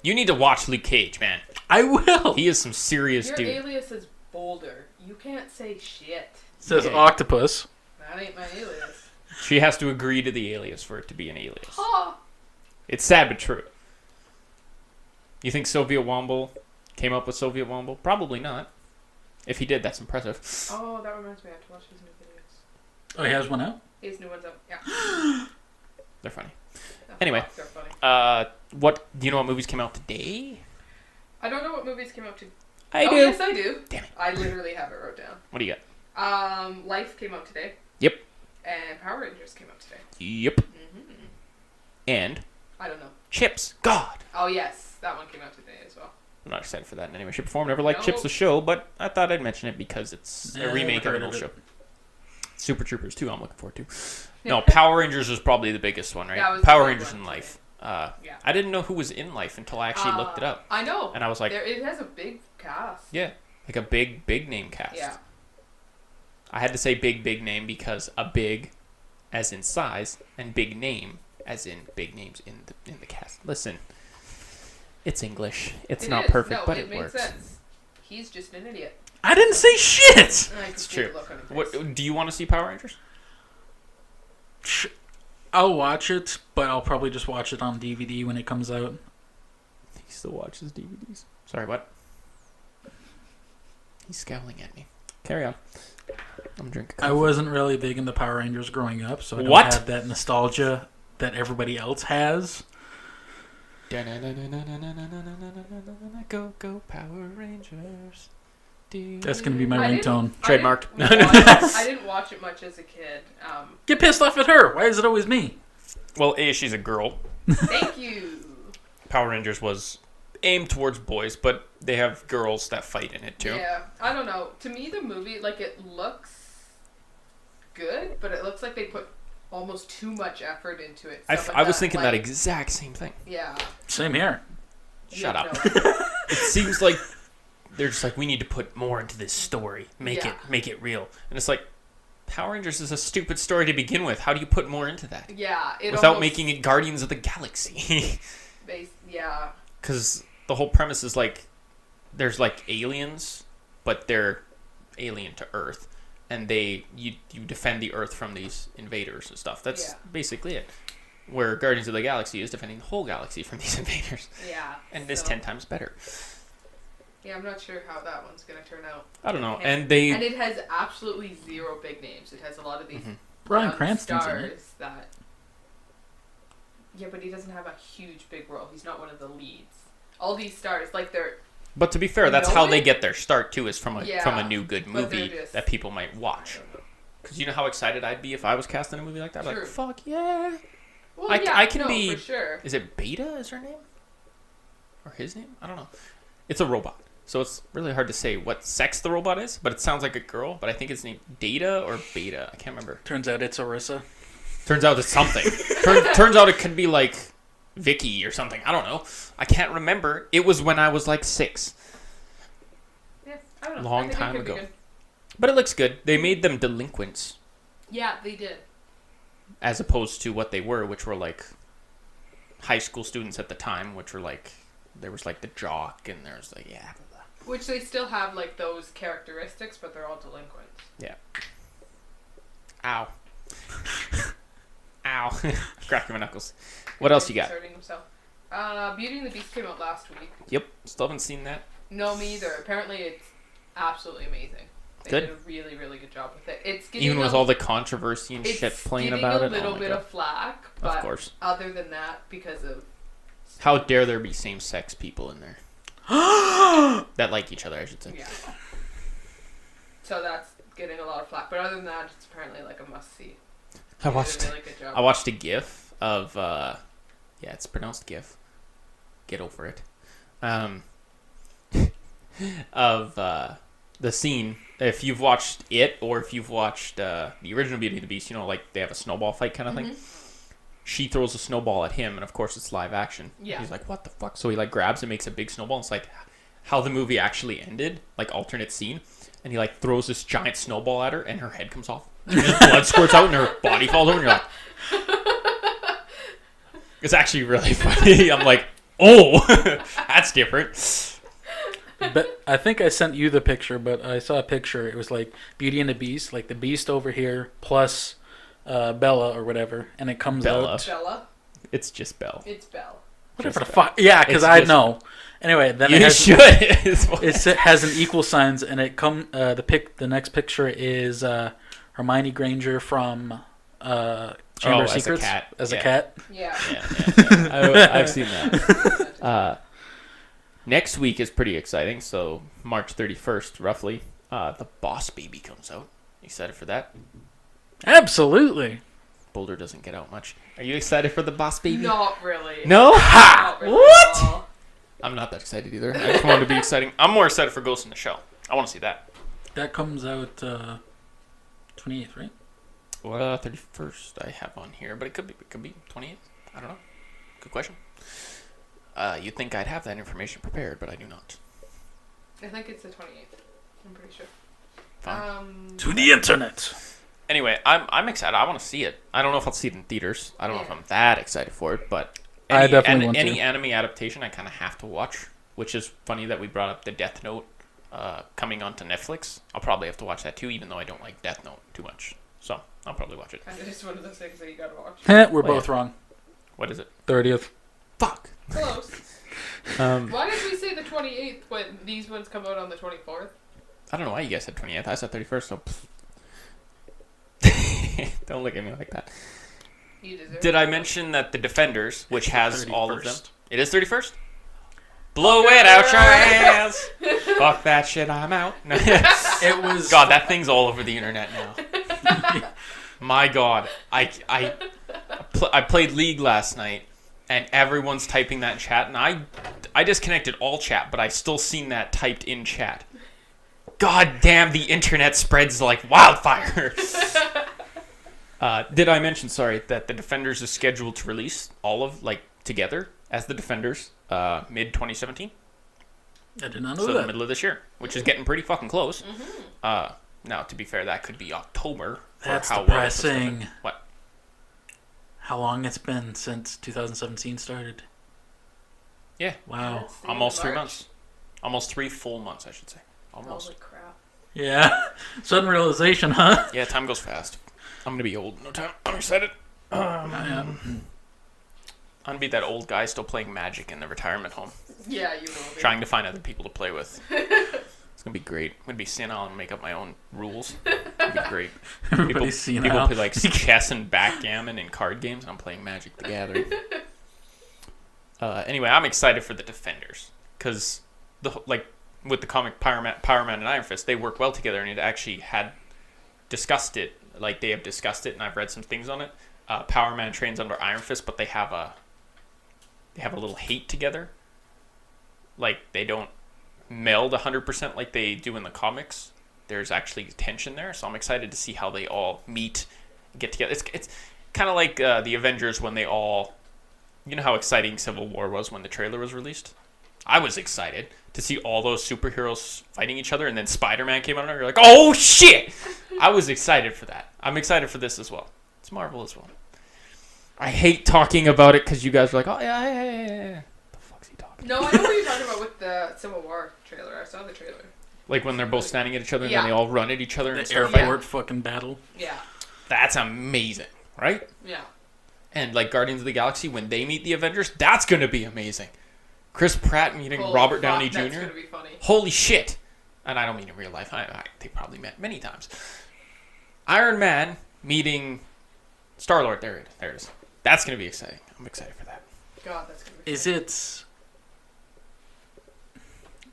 You need to watch Luke Cage, man. I will! He is some serious Your dude. alias is Boulder. You can't say shit. Says Yeah. Octopus. That ain't my alias. She has to agree to the alias for it to be an alias. Oh, It's sad but true. You think Soviet Womble came up with Soviet Womble? Probably not. If he did, that's impressive. oh, that reminds me. I have to watch his new videos. Oh, he has one out? His new one's out. Yeah. They're funny. Oh, Anyway. fuck, they're funny. What do you know what movies came out today? I don't know what movies came out to. I oh, do. yes, I do. Damn it. I literally have it wrote down. What do you got? Life came out today. Yep. And Power Rangers came out today. Yep. Mm-hmm. And I don't know. Chips. God. Oh, yes. That one came out today as well. I'm not excited for that in any way, shape, or form. Never liked No. Chips the show, but I thought I'd mention it because it's a Yeah, remake of I've an heard old of show. it. Super Troopers 2, I'm looking forward to. No, Power Rangers was probably the biggest one, right? That was the Power big Rangers one in today. Life. Yeah. I didn't know who was in Life until I actually looked it up. I know. And I was like, It has a big cast. yeah, like a big name cast. Yeah. I had to say big name because a big as in size and big name as in big names in the cast. Listen, it's English. It's It not is. perfect, No, but it it makes works. sense. He's just an idiot. I didn't say shit! I can It's see true. the look on his face. What do you want to see Power Rangers? I'll watch it, but I'll probably just watch it on DVD when it comes out. He still watches DVDs. Sorry, what? He's scowling at me. Carry on. I'm drinking. I wasn't really big into Power Rangers growing up, so I don't What? have that nostalgia that everybody else has. Go Power Rangers. That's going to be my I didn't- ringtone. Trademarked. I didn't watch it much as a kid. Get pissed off at her. Why is it always me? Well, A, she's a girl. Thank you. Power Rangers was aimed towards boys, but they have girls that fight in it too. Yeah, I don't know. To me, the movie, like, it looks good, but it looks like they put almost too much effort into it. Stuff like I was thinking that like, exact same thing. Yeah. Same here. Shut Yeah, up. no. It seems like they're just like, we need to put more into this story, make Yeah. it real, and it's like, Power Rangers is a stupid story to begin with. How do you put more into that Yeah, it without almost, making it Guardians of the Galaxy? Yeah. Because the whole premise is like, there's like aliens, but they're alien to Earth, and you defend the Earth from these invaders and stuff. That's basically it. Where Guardians of the Galaxy is defending the whole galaxy from these invaders, Yeah. and it's so- 10 times better. Yeah, I'm not sure how that one's gonna turn out. I don't know. And And it has absolutely zero big names. It has a lot of these Bryan young Cranston's in stars it. that. Yeah, but he doesn't have a huge big role. He's not one of the leads. All these stars, like they're But to be fair, that's know how they it? get their start too, is from a Yeah, new good but they're movie just- that people might watch. Because you know how excited I'd be if I was cast in a movie like that. I'd be True. like, fuck yeah. Well, I can no, be- for sure. Is it Beta? Is her name? Or his name? I don't know. It's a robot, so it's really hard to say what sex the robot is. But it sounds like a girl. But I think it's named Data or Beta. I can't remember. Turns out it's Orissa. Turns out it's something. Turns out it could be like Vicky or something. I don't know. I can't remember. It was when I was like 6. Yeah, I don't know. Long I think it time could be ago. good. But it looks good. They made them delinquents Yeah, they did. as opposed to what they were, which were like high school students at the time, which were like, there was like the jock and there's like, yeah. Blah, blah. Which they still have, like, those characteristics, but they're all delinquents. Yeah. Ow. Ow. Cracking my knuckles. What else you got? Hurting himself. Beauty and the Beast came out last week. Yep. Still haven't seen that. No, me either. Apparently, it's absolutely amazing. They Good. did a really, really good job with it. It's getting Even with all the controversy and shit playing about it. It's getting a little bit of flack, but of course. other than that, because of... How dare there be same-sex people in there? That like each other, I should say. Yeah. So that's getting a lot of flack, but other than that, it's apparently like a must-see. I watched a GIF of, yeah, it's pronounced GIF. Get over it. Of the scene. If you've watched it, or if you've watched the original Beauty and the Beast, you know, like they have a snowball fight kind of thing. She throws a snowball at him, and of course it's live action. Yeah. He's like, what the fuck? So he like grabs and makes a big snowball. It's like how the movie actually ended, like alternate scene. And he like throws this giant snowball at her, and her head comes off. And just blood squirts out, and her body falls over, and you're like... It's actually really funny. I'm like, oh, that's different. But I think I sent you the picture, but I saw a picture. It was like Beauty and the Beast, like the Beast over here plus Bella or whatever, and it comes out. Bella? It's just Belle. It's Belle. Whatever the fuck. Yeah, because I know. Anyway, then it has an equal signs, and it the next picture is Hermione Granger from Chamber of Secrets as a cat. Yeah. I've seen that. Next week is pretty exciting. So March 31st, roughly, the Boss Baby comes out. Excited for that? Absolutely. Boulder doesn't get out much. Are you excited for the Boss Baby? Not really. No? Not really What? I'm not that excited either. I just want it to be exciting. I'm more excited for Ghost in the Shell. I want to see that. That comes out 28th, right? Well, 31st I have on here, but it could be 28th. I don't know. Good question. You'd think I'd have that information prepared, but I do not. I think it's the 28th. I'm pretty sure. Fine. To the internet. Anyway, I'm excited. I want to see it. I don't know if I'll see it in theaters. I don't know if I'm that excited for it, but I definitely want to. Any anime adaptation I kind of have to watch, which is funny that we brought up the Death Note coming onto Netflix. I'll probably have to watch that too, even though I don't like Death Note too much. So I'll probably watch it. Kind of just one of those things that you gotta watch. We're both wrong. What is it? 30th. Fuck. Close. Why did we say the 28th when these ones come out on the 24th? I don't know why you guys said 28th. I said 31st, so... Don't look at me like that. You deserve Did I mention that the Defenders, which has 31st. All of them... It is 31st? Blow it out your ass! Fuck that shit, I'm out. It was... God, that thing's all over the internet now. My God. I played League last night, and everyone's typing that in chat, and I disconnected all chat, but I still seen that typed in chat. God damn, the internet spreads like wildfire. Did I mention, that the Defenders is scheduled to release all of, together as the Defenders mid-2017? I did not know so that. the middle of this year, which is getting pretty fucking close. Now, to be fair, that could be October. That's how depressing. Well what? How long it's been since 2017 started? Yeah. Wow. Almost 3 months. Almost 3 full months, I should say. Almost. Holy crap. Yeah. Sudden realization, huh? Yeah, time goes fast. I'm going to be old in no time. I'm excited. I'm going to be that old guy still playing Magic in the retirement home. Yeah, you will be. Trying to find other people to play with. It's going to be great. I'm going to be senile and make up my own rules. It'll be great. Everybody's people play like chess and backgammon and card games, and I'm playing Magic the Gathering. Anyway, I'm excited for the Defenders. Because, with the comic Power Man and Iron Fist, they work well together, and it actually had discussed it. They have discussed it, and I've read some things on it. Power Man trains under Iron Fist, but they have a little hate together. They don't meld 100% like they do in the comics. There's actually tension there, so I'm excited to see how they all meet and get together. It's kind of like the Avengers when they all... You know how exciting Civil War was when the trailer was released? I was excited to see all those superheroes fighting each other, and then Spider-Man came out, and you're like, oh, shit! I was excited for that. I'm excited for this as well. It's Marvel as well. I hate talking about it because you guys are like, oh, yeah. What the fuck's he talking No, I know what you're talking about with the Civil War trailer. I saw the trailer. Like when they're both standing at each other and Yeah. then they all run at each other and The start airport fucking battle. Yeah. That's amazing, right? Yeah. And like Guardians of the Galaxy, when they meet the Avengers, that's going to be amazing. Chris Pratt meeting Holy Robert fuck, Downey That's Jr. gonna be funny. Holy shit. And I don't mean in real life. They probably met many times. Iron Man meeting Star-Lord. There it is. That's going to be exciting. I'm excited for that. God, that's gonna be.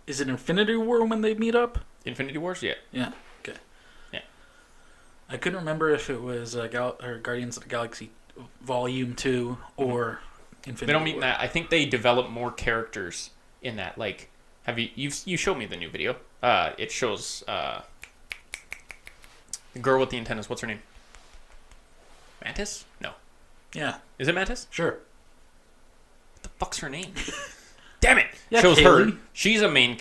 Is it Infinity War when they meet up? Infinity Wars? Yeah. Yeah. Okay. Yeah. I couldn't remember if it was Guardians of the Galaxy Volume 2 or Infinity They don't meet in War. that. I think they develop more characters in that. Like, you showed me the new video. It shows the girl with the antennas. What's her name? Mantis? No. Yeah. Is it Mantis? Sure. What the fuck's her name? Damn it! Yeah, Shows Kaylee. her.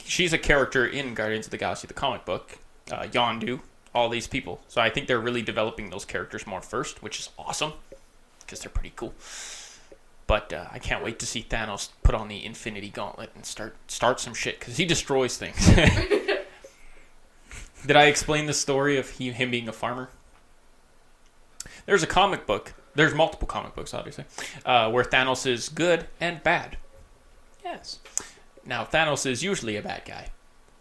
She's a character in Guardians of the Galaxy, the comic book. Yondu, all these people. So I think they're really developing those characters more first, which is awesome because they're pretty cool. But I can't wait to see Thanos put on the Infinity Gauntlet and start some shit because he destroys things. Did I explain the story of him being a farmer? There's a comic book. There's multiple comic books, obviously, where Thanos is good and bad. Yes. Now Thanos is usually a bad guy,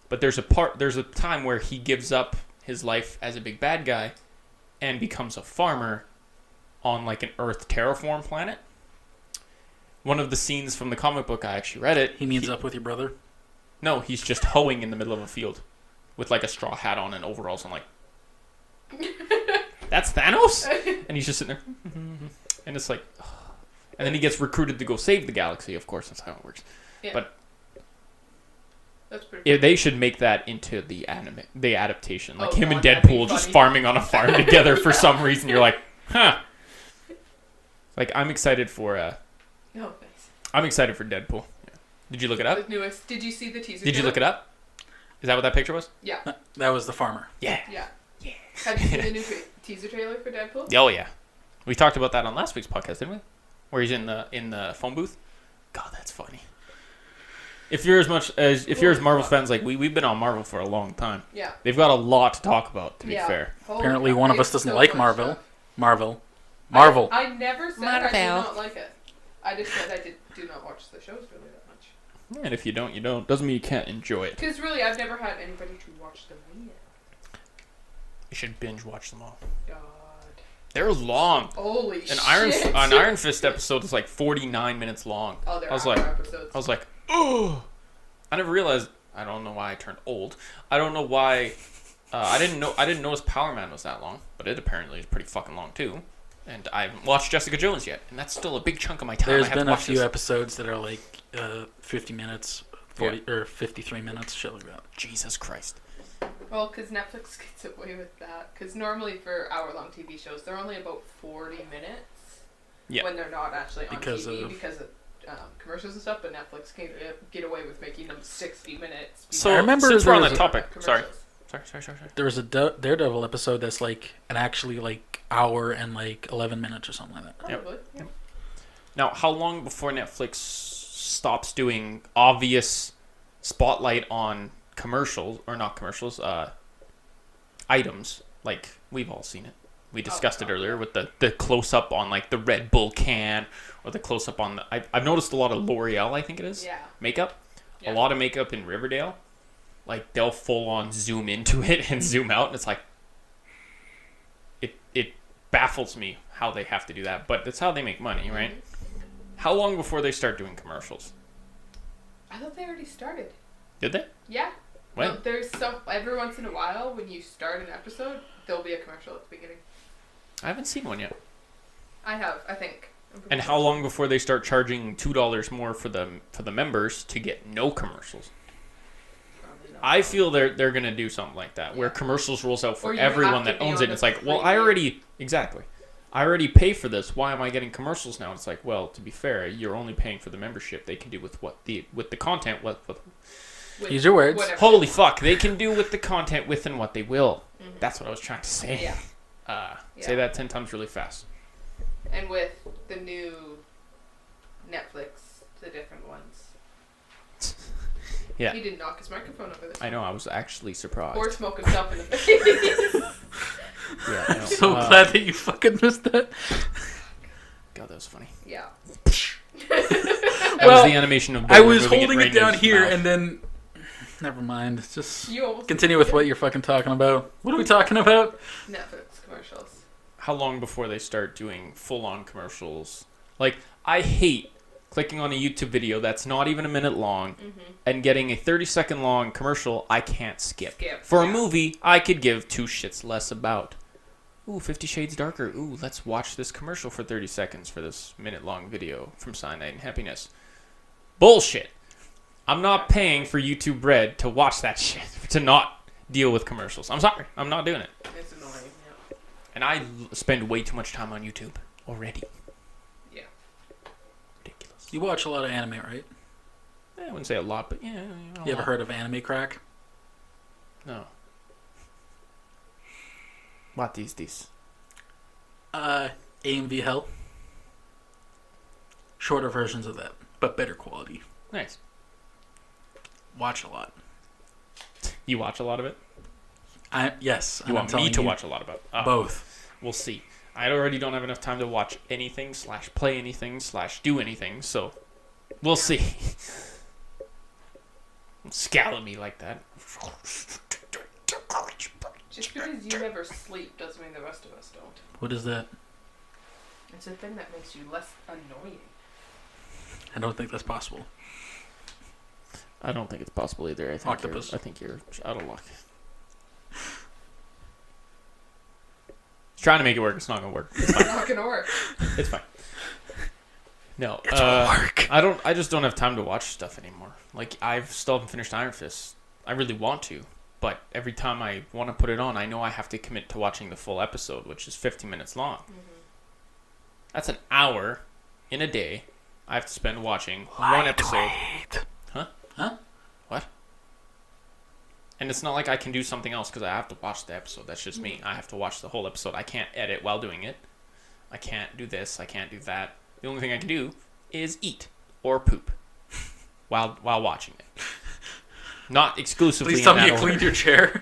but there's a time where he gives up his life as a big bad guy and becomes a farmer on like an Earth terraform planet. One of the scenes from the comic book, I actually read it. He meets up with your brother? No, he's just hoeing in the middle of a field with like a straw hat on and overalls. I'm like, that's Thanos? And he's just sitting there. And it's like, and then he gets recruited to go save the galaxy. Of course, that's how it works. Yeah. But That's pretty. yeah, they should make that into the adaptation. Like Oh, him God, and that'd be Deadpool just funny. farming on a farm together for some reason. You're like, huh. Like, I'm excited for No, thanks. Deadpool. Yeah. Did you look it up? The newest. Did you see the teaser? Did you look it up? Is that what that picture was? Yeah. That was the farmer. Yeah. Yeah. Have you seen the new teaser trailer for Deadpool? Oh yeah. We talked about that on last week's podcast, didn't we? Where he's in the phone booth. God, that's funny. If you're as Marvel fans like we've been on Marvel for a long time. Yeah. They've got a lot to talk about, to be fair. Holy Apparently crap, one of there's us doesn't so like much Marvel. stuff. Marvel. I never said I do Marvel. not like it. I just said I do not watch the shows really that much. And if you don't, you don't. Doesn't mean you can't enjoy it. Because really, I've never had anybody to watch them yet. You should binge watch them all. God. They're long. Holy An shit. Iron Fist episode is like 49 minutes long. Oh, there I was are like, episodes. I was like, oh. I never realized. I don't know why I turned old. I don't know why. I didn't notice Power Man was that long, but it apparently is pretty fucking long too. And I haven't watched Jessica Jones yet, and that's still a big chunk of my time. There's I have been to a watch few this. episodes that are like 50 minutes, 40 or 53 minutes, shit like that. Jesus Christ. Well, because Netflix gets away with that. Because normally for hour-long TV shows, they're only about 40 minutes. Yeah. When they're not actually on Because TV of- because of commercials and stuff. But Netflix can get away with making them 60 minutes. So I remember since we're on there that was a- topic, sorry. Commercials. Sorry. There was a Daredevil episode that's like an actually like hour and like 11 minutes or something like that. Probably. Yeah. Now, how long before Netflix stops doing obvious spotlight on commercials, or not commercials, items? Like, we've all seen it. We discussed it earlier with the close-up on, like, the Red Bull can, or the close-up on the... I've noticed a lot of L'Oreal, I think it is, Yeah. makeup. Yeah. A lot of makeup in Riverdale. Like, they'll full-on zoom into it and zoom out, and it's like... It baffles me how they have to do that, but that's how they make money, right? How long before they start doing commercials? I thought they already started. Did they? Yeah. When? No, there's some every once in a while when you start an episode, there'll be a commercial at the beginning. I haven't seen one yet. I have, I think. And how long before they start charging $2 more for the members to get no commercials? Probably not. I feel they're gonna do something like that, where Yeah. commercials rolls out Or for you everyone have to that be owns on it. And it's the like, well, free I tier. already pay for this. Why am I getting commercials now? It's like, well, to be fair, you're only paying for the membership. They can do with the content what With Use your words. whatever. holy fuck, they can do with the content with and what they will. That's what I was trying to say. Yeah. Say Yeah. that 10 times really fast. And with the new Netflix, the different ones, Yeah. He didn't knock his microphone over this. I know. I was actually surprised. Or smoke himself in the face. Yeah. I know. I'm so glad that you fucking missed that. God, that was funny. Yeah. That was the animation of. I Bill was removing holding right it down in his here, mouth. and then never mind. Just You almost continue with what you're fucking talking about. What are we talking about? Netflix commercials. How long before they start doing full-on commercials? Like, I hate clicking on a YouTube video that's not even a minute long and getting a 30-second long commercial I can't skip. For a movie, I could give two shits less about. Ooh, 50 Shades Darker. Ooh, let's watch this commercial for 30 seconds for this minute-long video from Cyanide and Happiness. Bullshit. I'm not paying for YouTube Red to watch that shit, to not deal with commercials. I'm sorry. I'm not doing it. It's annoying, yeah. And I spend way too much time on YouTube already. Yeah. Ridiculous. You watch a lot of anime, right? I wouldn't say a lot, but yeah. You ever heard of Anime Crack? No. What is this? AMV Hell. Shorter versions of that, but better quality. Nice. Watch a lot. You watch a lot of it? Yes. You want me to watch a lot of it? Both. We'll see. I already don't have enough time to watch anything / play anything / do anything, so we'll see. Don't scowl at me like that. Just because you never sleep doesn't mean the rest of us don't. What is that? It's a thing that makes you less annoying. I don't think that's possible. I don't think it's possible either. I think Octopus. I think you're out of luck. Trying to make it work. It's not gonna work. It's It's fine. not gonna work. It's fine. No, It's work. I just don't have time to watch stuff anymore. Like I've still haven't finished Iron Fist. I really want to, but every time I want to put it on, I know I have to commit to watching the full episode, which is 50 minutes long. That's an hour in a day I have to spend watching one episode. Huh? What? And it's not like I can do something else because I have to watch the episode. That's just me. I have to watch the whole episode. I can't edit while doing it. I can't do this. I can't do that. The only thing I can do is eat or poop while watching it. Not exclusively Please in tell me that you order. cleaned your chair.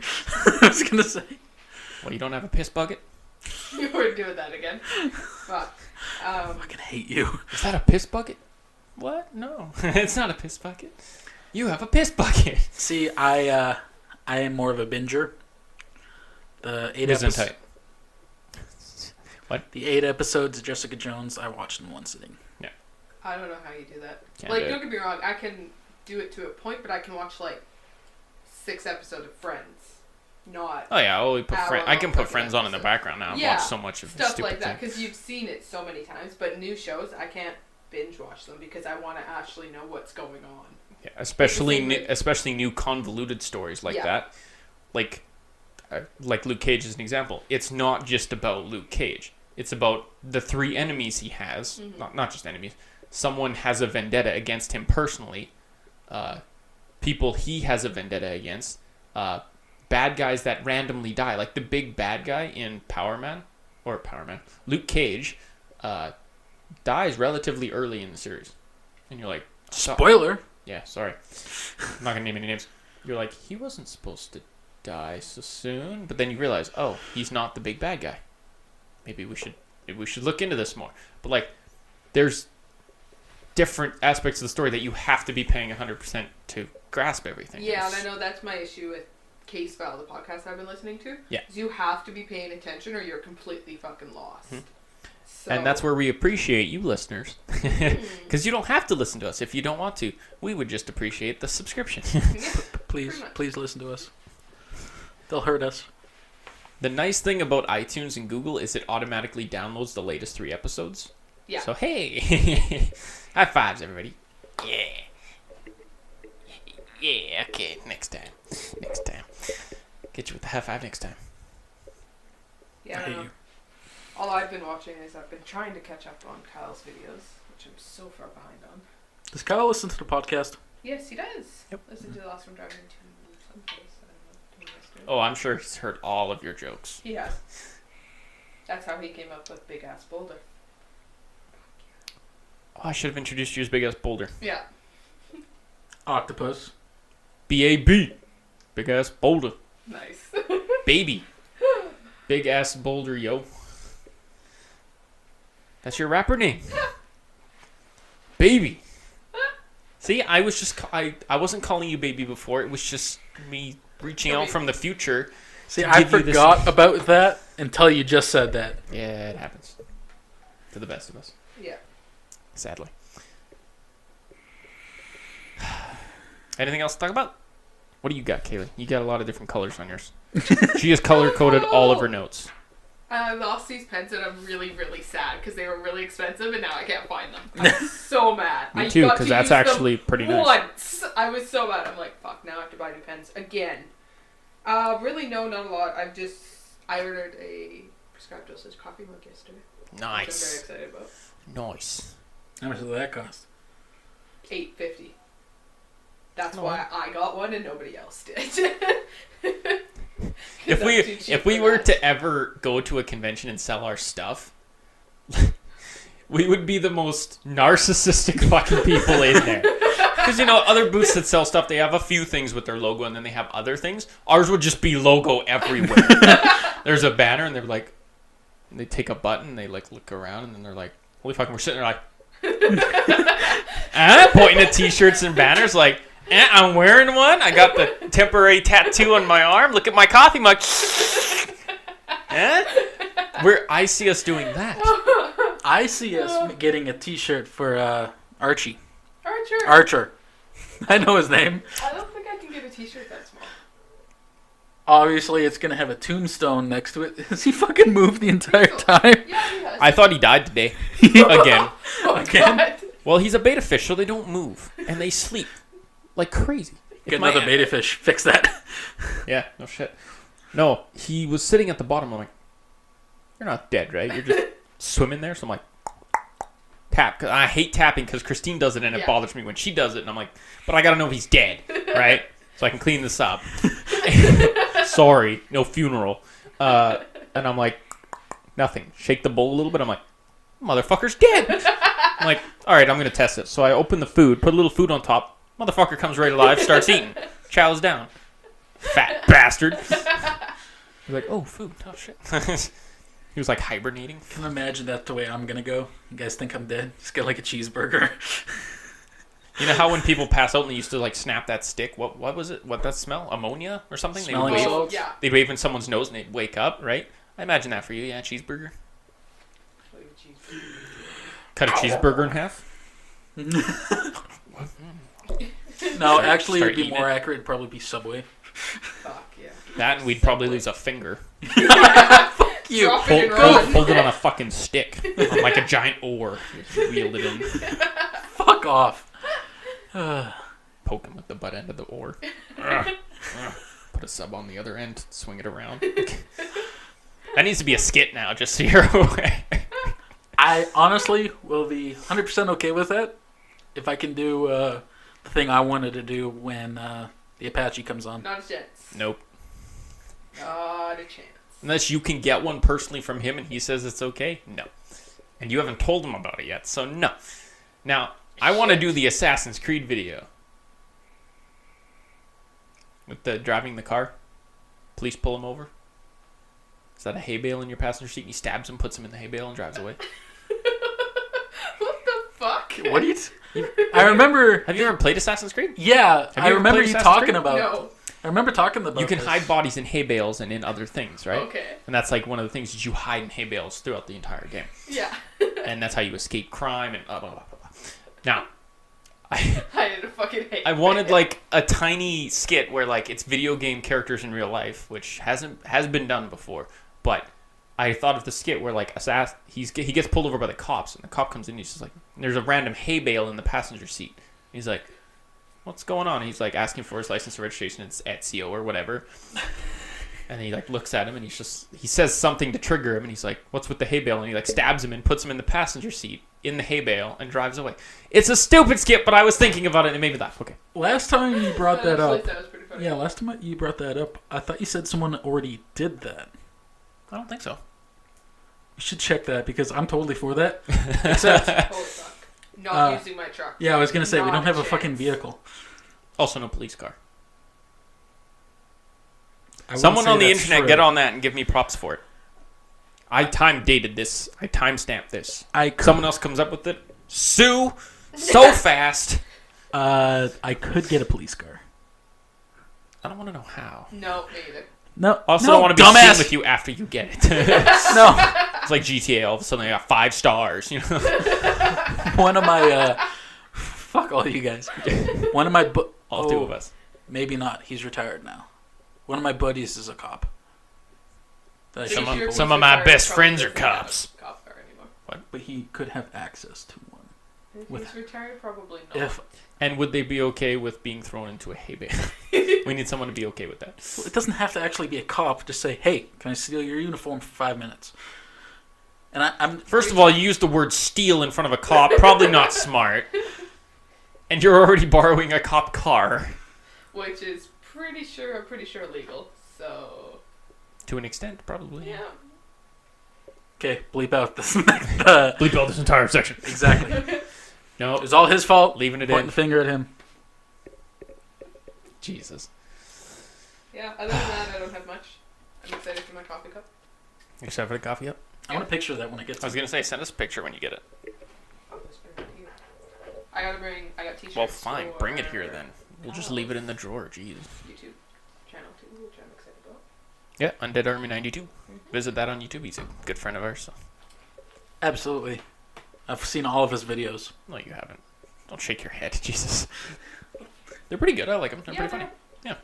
I was gonna say. Well, you don't have a piss bucket? You were doing that again. Fuck. I fucking hate you. Is that a piss bucket? What? No. It's not a piss bucket. You have a piss bucket. See, I am more of a binger. The 8 Isn't episodes. tight. What? The 8 episodes of Jessica Jones, I watched in one sitting. I don't know how you do that. Can't Like, do it. don't get me wrong, I can do it to a point, but I can watch like 6 episodes of Friends. Not Oh yeah, we put Hour I can long put Friends on in the episode. background now. I've Yeah, watched so much of stuff stupid like that, thing. because you've seen it so many times. But new shows, I can't binge watch them because I want to actually know what's going on. Yeah, especially It's the same especially new convoluted stories like Yeah. that. Like Luke Cage is an example. It's not just about Luke Cage. It's about the 3 enemies he has. Not just enemies. Someone has a vendetta against him personally. People he has a vendetta against. Bad guys that randomly die. Like the big bad guy in Power Man. Luke Cage dies relatively early in the series. And you're like... Spoiler. Yeah, sorry. I'm not going to name any names. You're like, he wasn't supposed to die so soon. But then you realize, oh, he's not the big bad guy. Maybe we should look into this more. But like, there's different aspects of the story that you have to be paying 100% to grasp everything. Yeah, and I know that's my issue with Case File, the podcast I've been listening to. Yeah. is you have to be paying attention or you're completely fucking lost. So, And that's where we appreciate you listeners. Because you don't have to listen to us if you don't want to. We would just appreciate the subscription. Yeah, Please, pretty much. please listen to us. They'll hurt us. The nice thing about iTunes and Google is it automatically downloads the latest 3 episodes. Yeah. So, hey. High fives, everybody. Yeah. Yeah, okay. Next time. Get you with the high five next time. Yeah, I I hate know. you. All I've been watching is I've been trying to catch up on Kyle's videos, which I'm so far behind on. Does Kyle listen to the podcast? Yes, he does. Yep. Listen to the last one driving to someplace. I don't know. Yesterday. Oh, I'm sure he's heard all of your jokes. He has. That's how he came up with Big Ass Boulder. Oh, I should have introduced you as Big Ass Boulder. Yeah. Octopus. B-A-B. Big ass boulder. Nice. Baby. Big ass boulder, yo. That's your rapper name. Baby. See, I was just I wasn't calling you baby before. It was just me reaching out from the future. See, I forgot about that until you just said that. Yeah, it happens. To the best of us. Yeah. Sadly. Anything else to talk about? What do you got, Kaylee? You got a lot of different colors on yours. She has color-coded all of her notes. I lost these pens and I'm really, really sad because they were really expensive and now I can't find them. I'm so mad. Me too, because that's actually pretty nice. Once. I was so mad. I'm like, fuck, now I have to buy new pens again. Really, no, not a lot. I ordered a prescribed dosage coffee mug yesterday. Nice. Which I'm very excited about. Nice. How much did that cost? $8.50. That's why I got one and nobody else did. If we were to ever go to a convention and sell our stuff, we would be the most narcissistic fucking people in there. Because, other booths that sell stuff, they have a few things with their logo and then they have other things. Ours would just be logo everywhere. There's a banner and they're like, they take a button, they like look around and then they're like, holy fuck, and we're sitting there like, pointing at t-shirts and banners like, I'm wearing one. I got the temporary tattoo on my arm. Look at my coffee mug. I see us doing that. I see us getting a t-shirt for Archie. Archer. I know his name. I don't think I can get a t-shirt that small. Obviously, it's going to have a tombstone next to it. Has he fucking moved the entire time? Yeah, he has. I thought he died today. Again. Again? Well, he's a beta fish, so they don't move. And they sleep. Like crazy. Get another beta fish. Fix that. Yeah, no shit. No, he was sitting at the bottom. I'm like, you're not dead, right? You're just swimming there. So I'm like, tap. 'Cause I hate tapping because Christine does it and it bothers me when she does it. And I'm like, but I got to know if he's dead, right? So I can clean this up. Sorry, no funeral. And I'm like, nothing. Shake the bowl a little bit. I'm like, motherfucker's dead. I'm like, all right, I'm going to test it. So I open the food, put a little food on top. Motherfucker comes right alive, starts eating. Chows down. Fat bastard. He's like, oh, food. Oh, shit. He was like hibernating. Can you imagine that's the way I'm going to go? You guys think I'm dead? Just get like a cheeseburger. You know how when people pass out and they used to like snap that stick? What was it? What that smell? Ammonia or something? Smelling salts? Yeah. They'd wave in someone's nose and they'd wake up, right? I imagine that for you. Yeah, cheeseburger. Cut a cheeseburger in half. No, actually, start it'd be eating more it. accurate. It'd probably be Subway. Fuck, yeah. That and we'd probably lose a finger. Fuck you. Drop it and run. Hold it on a fucking stick. On like a giant oar. Just wheel it in. Fuck off. Poke him with the butt end of the oar. Put a sub on the other end. Swing it around. That needs to be a skit now, just so you're aware. I honestly will be 100% okay with that if I can do the thing I wanted to do when the Apache comes on. Not a chance. Nope. Not a chance. Unless you can get one personally from him and he says it's okay, no. And you haven't told him about it yet, so no. Now, I want to do the Assassin's Creed video. With the driving the car. Police pull him over. Is that a hay bale in your passenger seat? And he stabs him, puts him in the hay bale, and drives away. What the fuck? What do you... I remember... Have you ever played Assassin's Creed? Yeah, Have you I ever remember played you Assassin's talking Creed? about... No. I remember talking about You can this. hide bodies in hay bales and in other things, right? Okay. And that's like one of the things that you hide in hay bales throughout the entire game. Yeah. And that's how you escape crime and blah, blah, blah, blah. Now, I didn't fucking hate I wanted like a tiny skit where like it's video game characters in real life, which has been done before. But I thought of the skit where like he gets pulled over by the cops, and the cop comes in. And he's just like, there's a random hay bale in the passenger seat. He's like, what's going on? And he's like asking for his license or registration. It's Ezio or whatever. And he like looks at him and he says something to trigger him, and he's like, what's with the hay bale? And he like stabs him and puts him in the passenger seat in the hay bale and drives away. It's a stupid skit, but I was thinking about it and it made me laugh. Okay. Last time you brought that up... That was pretty funny. Yeah, last time you brought that up, I thought you said someone already did that. I don't think so. You should check that because I'm totally for that. Except... Holy fuck. Not using my truck. Yeah, I was going to say, we Not don't have a chance. fucking vehicle. Also, no police car. Someone on the that's internet true. get on that and give me props for it. I time-dated this. I time-stamped this. Someone else comes up with it. Sue so fast. I could get a police car. I don't want to know how. No, me either. No. Also, no, don't want to be dumbass. seen with you after you get it. No. It's like GTA. All of a sudden, I got 5 stars. You know. One of my fuck all you guys. One of my All 2 of us. Maybe not. He's retired now. One of my buddies is a cop. That I Pretty should- sure he's some of my retired, best probably friends are doesn't have a cops. Cop car anymore. But he could have access to one. If With- he's retired, probably not. And would they be okay with being thrown into a hay bale? We need someone to be okay with that. It doesn't have to actually be a cop. Just say, hey, can I steal your uniform for 5 minutes? And I'm First of all, you used the word steal in front of a cop. Probably not smart. And you're already borrowing a cop car. Which is I'm pretty sure legal. So To an extent, probably. yeah. okay. Bleep out this. Bleep out this entire section. Exactly. No, It was all his fault. leaving it Pointing in. the finger at him. Jesus. Yeah. Other than that, I don't have much. I'm excited for my coffee cup. You excited for the coffee up? I want a picture of that when I get I to was going to say, send us a picture when you get it. Oh, this better be here. I got t-shirts. Well, fine. for Bring it here then. We'll just leave it in the drawer. Jeez. YouTube channel too, which I'm excited about. Yeah, Undead Army 92. Visit that on YouTube. He's a good friend of ours. So. Absolutely. I've seen all of his videos. No, you haven't. Don't shake your head. Jesus. They're pretty good. I like them. They're pretty funny. Yeah.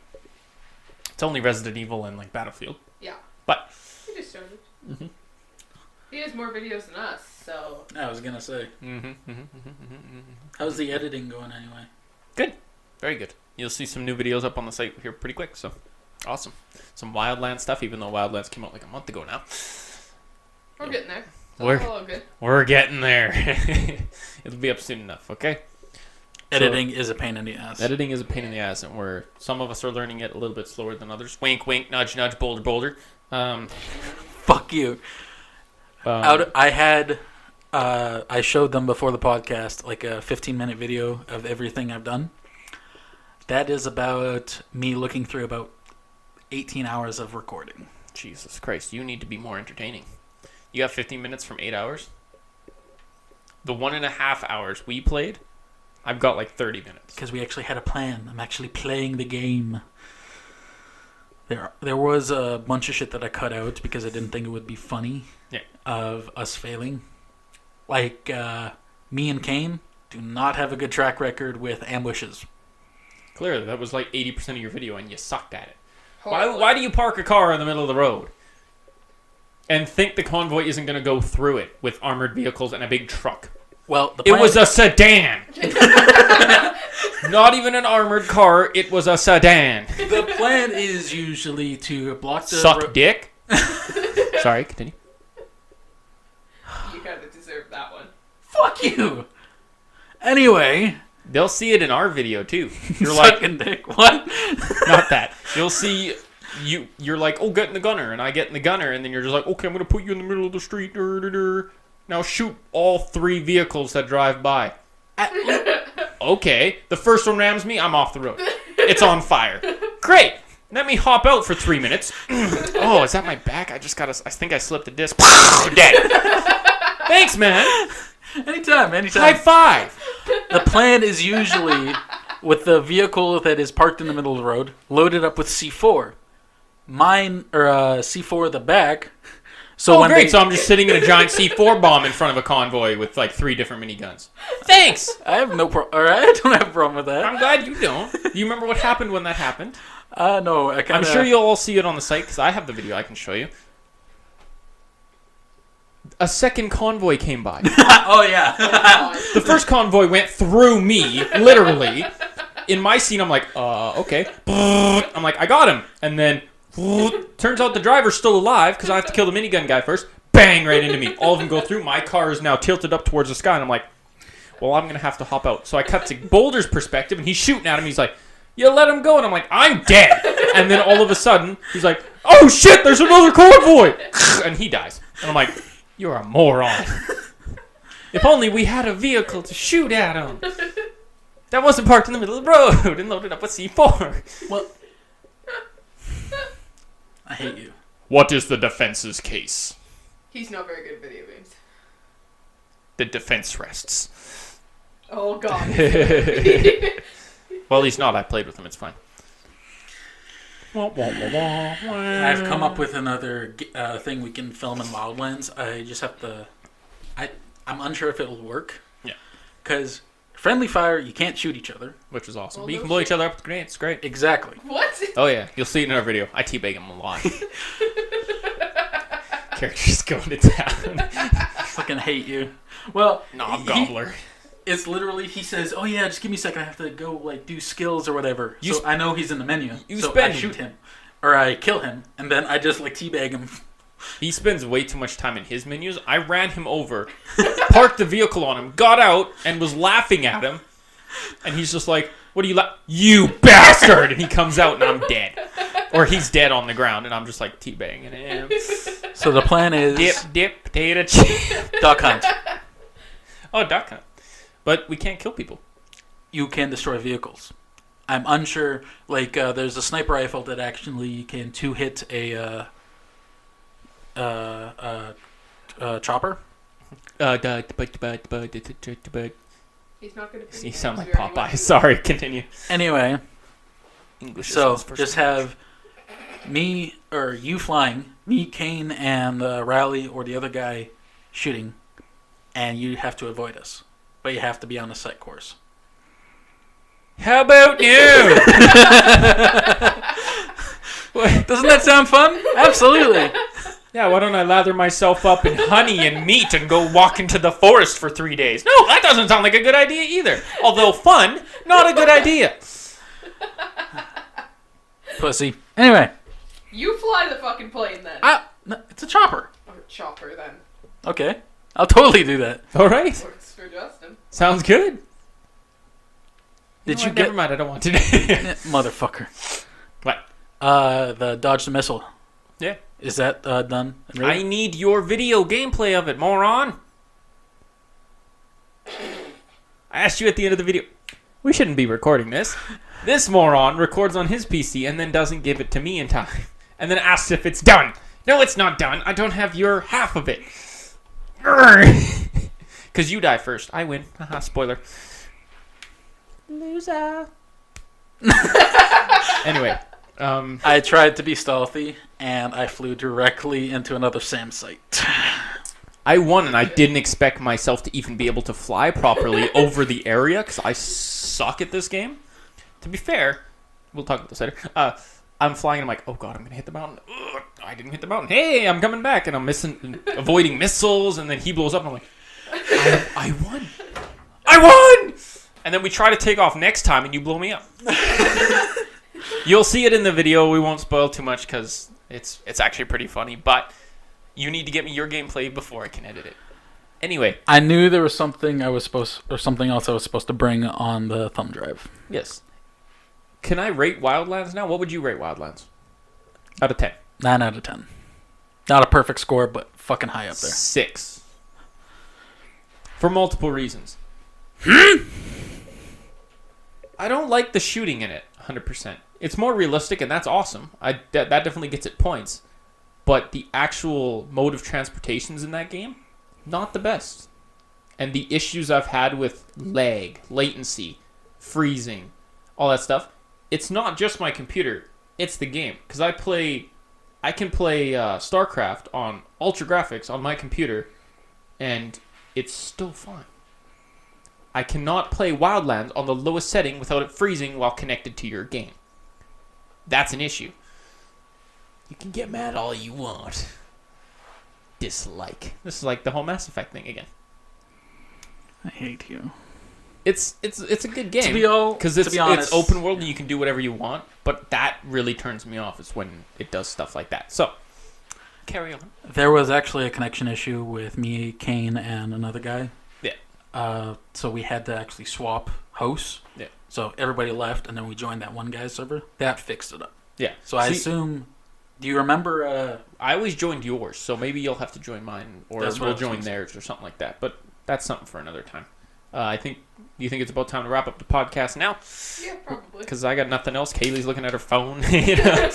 It's only Resident Evil and like Battlefield. Yeah. But. He just started. Mm-hmm. He has more videos than us, so. I was gonna say. Mm-hmm. How's the editing going anyway? Good. Very good. You'll see some new videos up on the site here pretty quick. So, awesome. Some Wildlands stuff, even though Wildlands came out like a month ago now. We're getting there. So We're- all good. We're getting there. It'll be up soon enough, okay? Editing is a pain in the ass. Editing is a pain in the ass, and some of us are learning it a little bit slower than others. Wink, wink, nudge, nudge, boulder, boulder. Fuck you. I showed them before the podcast like a 15-minute video of everything I've done. That is about me looking through about 18 hours of recording. Jesus Christ, you need to be more entertaining. You got 15 minutes from 8 hours? The 1.5 hours we played, I've got like 30 minutes. Because we actually had a plan. I'm actually playing the game. There was a bunch of shit that I cut out because I didn't think it would be funny. Yeah. Of us failing. Like, me and Kane do not have a good track record with ambushes. Clearly, that was like 80% of your video, and you sucked at it. Horrible. Why do you park a car in the middle of the road and think the convoy isn't going to go through it with armored vehicles and a big truck? Well, It was a sedan. Not even an armored car. It was a sedan. The plan is usually to block the Suck dick. Sorry, continue. You kind of deserve that one. Fuck you. Anyway, They'll see it in our video too. You're like, sucking dick. What? not that. You'll see. You're like, oh, get in the gunner, and I get in the gunner, and then you're just like, okay, I'm gonna put you in the middle of the street. Now shoot all 3 vehicles that drive by. Okay, the first one rams me, I'm off the road. It's on fire. Great. Let me hop out for 3 minutes. Oh, is that my back? I think I slipped a disc. Dead. Thanks, man. Anytime. High five. The plan is usually with the vehicle that is parked in the middle of the road, loaded up with C4. Mine, or C4 at the back. So when Great. So I'm just sitting in a giant C4 bomb in front of a convoy with like 3 different miniguns. Thanks. I have no problem. Or I don't have a problem with that. I'm glad you don't. Do you remember what happened when that happened? No. I'm sure you'll all see it on the site because I have the video I can show you. A second convoy came by. Oh, yeah. The first convoy went through me, literally. In my scene, I'm like, okay. I'm like, I got him. And then, turns out the driver's still alive because I have to kill the minigun guy first. Bang, right into me. All of them go through. My car is now tilted up towards the sky. And I'm like, well, I'm going to have to hop out. So I cut to Boulder's perspective, and he's shooting at him. He's like, you let him go. And I'm like, I'm dead. And then all of a sudden, he's like, oh, shit, there's another convoy. And he dies. And I'm like, you're a moron. If only we had a vehicle to shoot at him. That wasn't parked in the middle of the road and loaded up with C4. Well, hate you. What is the defense's case? He's not very good at video games. The defense rests. Oh, God. Well, he's not. I played with him. It's fine. I've come up with another thing we can film in Wildlands. I just have to... I'm unsure if it'll work. Yeah. Because friendly fire, you can't shoot each other. Which is awesome. Well, But you no can blow shit. each other up with grenades. It's great. Exactly. What? Oh, yeah. You'll see it in our video. I teabag him a lot. Character's going to town. Fucking hate you. Well, Knob gobbler. It's literally, he says, oh yeah, just give me a second, I have to go like do skills or whatever. So I know he's in the menu. So I shoot him. Or I kill him. And then I just like teabag him. He spends way too much time in his menus. I ran him over, parked the vehicle on him, got out, and was laughing at him. And he's just like, what are you you bastard! And he comes out and I'm dead. Or he's dead on the ground and I'm just like teabagging him. So the plan is... Dip, potato chip. Duck hunt. Oh, duck hunt. But we can't kill people. You can destroy vehicles. I'm unsure, like, there's a sniper rifle that actually can two-hit a chopper. He's not good at video You sound like games, you're Popeye. anyway. Sorry, continue. Anyway, English. so just have me, or you flying, me, Kane, and Riley, or the other guy shooting, and you have to avoid us. But you have to be on a set course. How about you? Doesn't that sound fun? Absolutely. Yeah, why don't I lather myself up in honey and meat and go walk into the forest for 3 days? No, that doesn't sound like a good idea either. Although fun, not a good idea. Pussy. Anyway. You fly the fucking plane then. No, it's a chopper. Or chopper then. Okay. I'll totally do that. All right. Works for Justin. Sounds good. Did you Never get... mind, I don't want to. Motherfucker. What? The dodge the missile. Yeah. Is that done? I need your video gameplay of it, moron. I asked you at the end of the video. We shouldn't be recording this. This moron records on his PC and then doesn't give it to me in time. And then asks if it's done. No, it's not done. I don't have your half of it. Because you die first. I win. Haha, spoiler. Loser. Anyway. I tried to be stealthy, and I flew directly into another SAM site. I won, and I didn't expect myself to even be able to fly properly over the area, because I suck at this game. To be fair, we'll talk about this later. I'm flying, and I'm like, oh god, I'm going to hit the mountain. Ugh, I didn't hit the mountain. Hey, I'm coming back, and I'm avoiding missiles, and then he blows up, and I'm like, I won. I won! And then we try to take off next time, and you blow me up. You'll see it in the video. We won't spoil too much because it's actually pretty funny. But you need to get me your gameplay before I can edit it. Anyway, I knew there was something something else I was supposed to bring on the thumb drive. yes. Can I rate Wildlands now? What would you rate Wildlands? Out of 10. 9 out of 10. Not a perfect score, but fucking high up there. 6. For multiple reasons. I don't like the shooting in it 100%. It's more realistic, and that's awesome. That definitely gets it points. But the actual mode of transportations in that game, not the best. And the issues I've had with lag, latency, freezing, all that stuff, it's not just my computer. It's the game. Because I can play StarCraft on ultra graphics on my computer, and it's still fine. I cannot play Wildlands on the lowest setting without it freezing while connected to your game. That's an issue. You can get mad all you want. Dislike. This is like the whole Mass Effect thing again. I hate you. It's a good game. Because it's open world and you can do whatever you want, but that really turns me off is when it does stuff like that. So, carry on. There was actually a connection issue with me, Kane, and another guy. Yeah. So we had to actually swap hosts. Yeah. So everybody left, and then we joined that one guy's server. That fixed it up. Yeah. So I assume... Do you remember... I always joined yours, so maybe you'll have to join mine, or we'll join theirs, or something like that. But that's something for another time. Do you think it's about time to wrap up the podcast now? Yeah, probably. Because I got nothing else. Kaylee's looking at her phone. You know?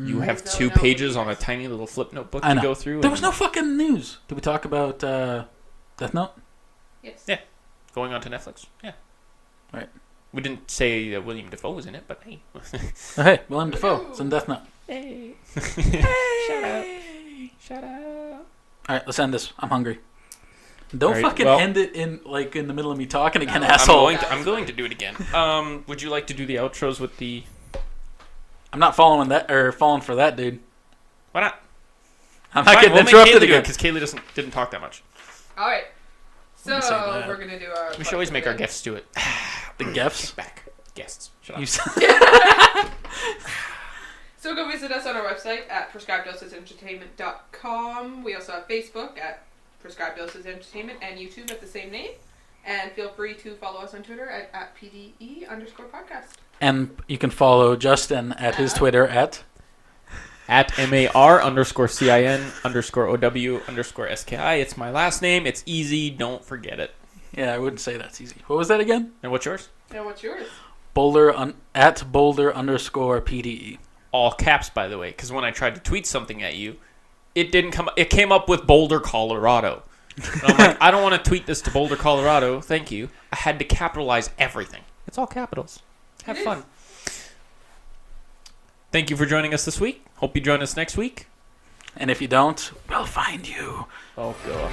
You have No, 2 no, pages we- on a tiny little flip notebook I to know. go through. There was no fucking news. Did we talk about Death Note? Yes. Yeah. Going on to Netflix. Yeah. Right. We didn't say that William Dafoe was in it, but hey. Oh, hey, Willem Dafoe. It's in Death Note. Hey. Shout out. All right, let's end this. I'm hungry. Don't All right, fucking well- end it in the middle of me talking again, No, asshole. I'm going to do it again. Would you like to do the outros with the... I'm not falling for that, dude. Why not? I'm not Fine, getting we'll make interrupted Kaylee do it again. because Kaylee didn't talk that much. All right. So Wouldn't say that. we're gonna do our. We should always make our guests do it. The Gefs. Back. Guests. Shut up. You said- So go visit us on our website at prescribedosagentertainment.com. We also have Facebook at Prescribed Dosage Entertainment and YouTube at the same name. And feel free to follow us on Twitter at PDE_podcast. And you can Justin at his Twitter at At MAR_CIN_OW_SKI. It's my last name. It's easy. Don't forget it. Yeah, I wouldn't say that's easy. What was that again? And what's yours? And what's yours? At Boulder_PDE. All caps, by the way, because when I tried to tweet something at you, it didn't come. It came up with Boulder, Colorado. And I'm like, I don't want to tweet this to Boulder, Colorado. Thank you. I had to capitalize everything. It's all capitals. Have fun. Thank you for joining us this week. Hope you join us next week. And if you don't, we'll find you. Oh, God.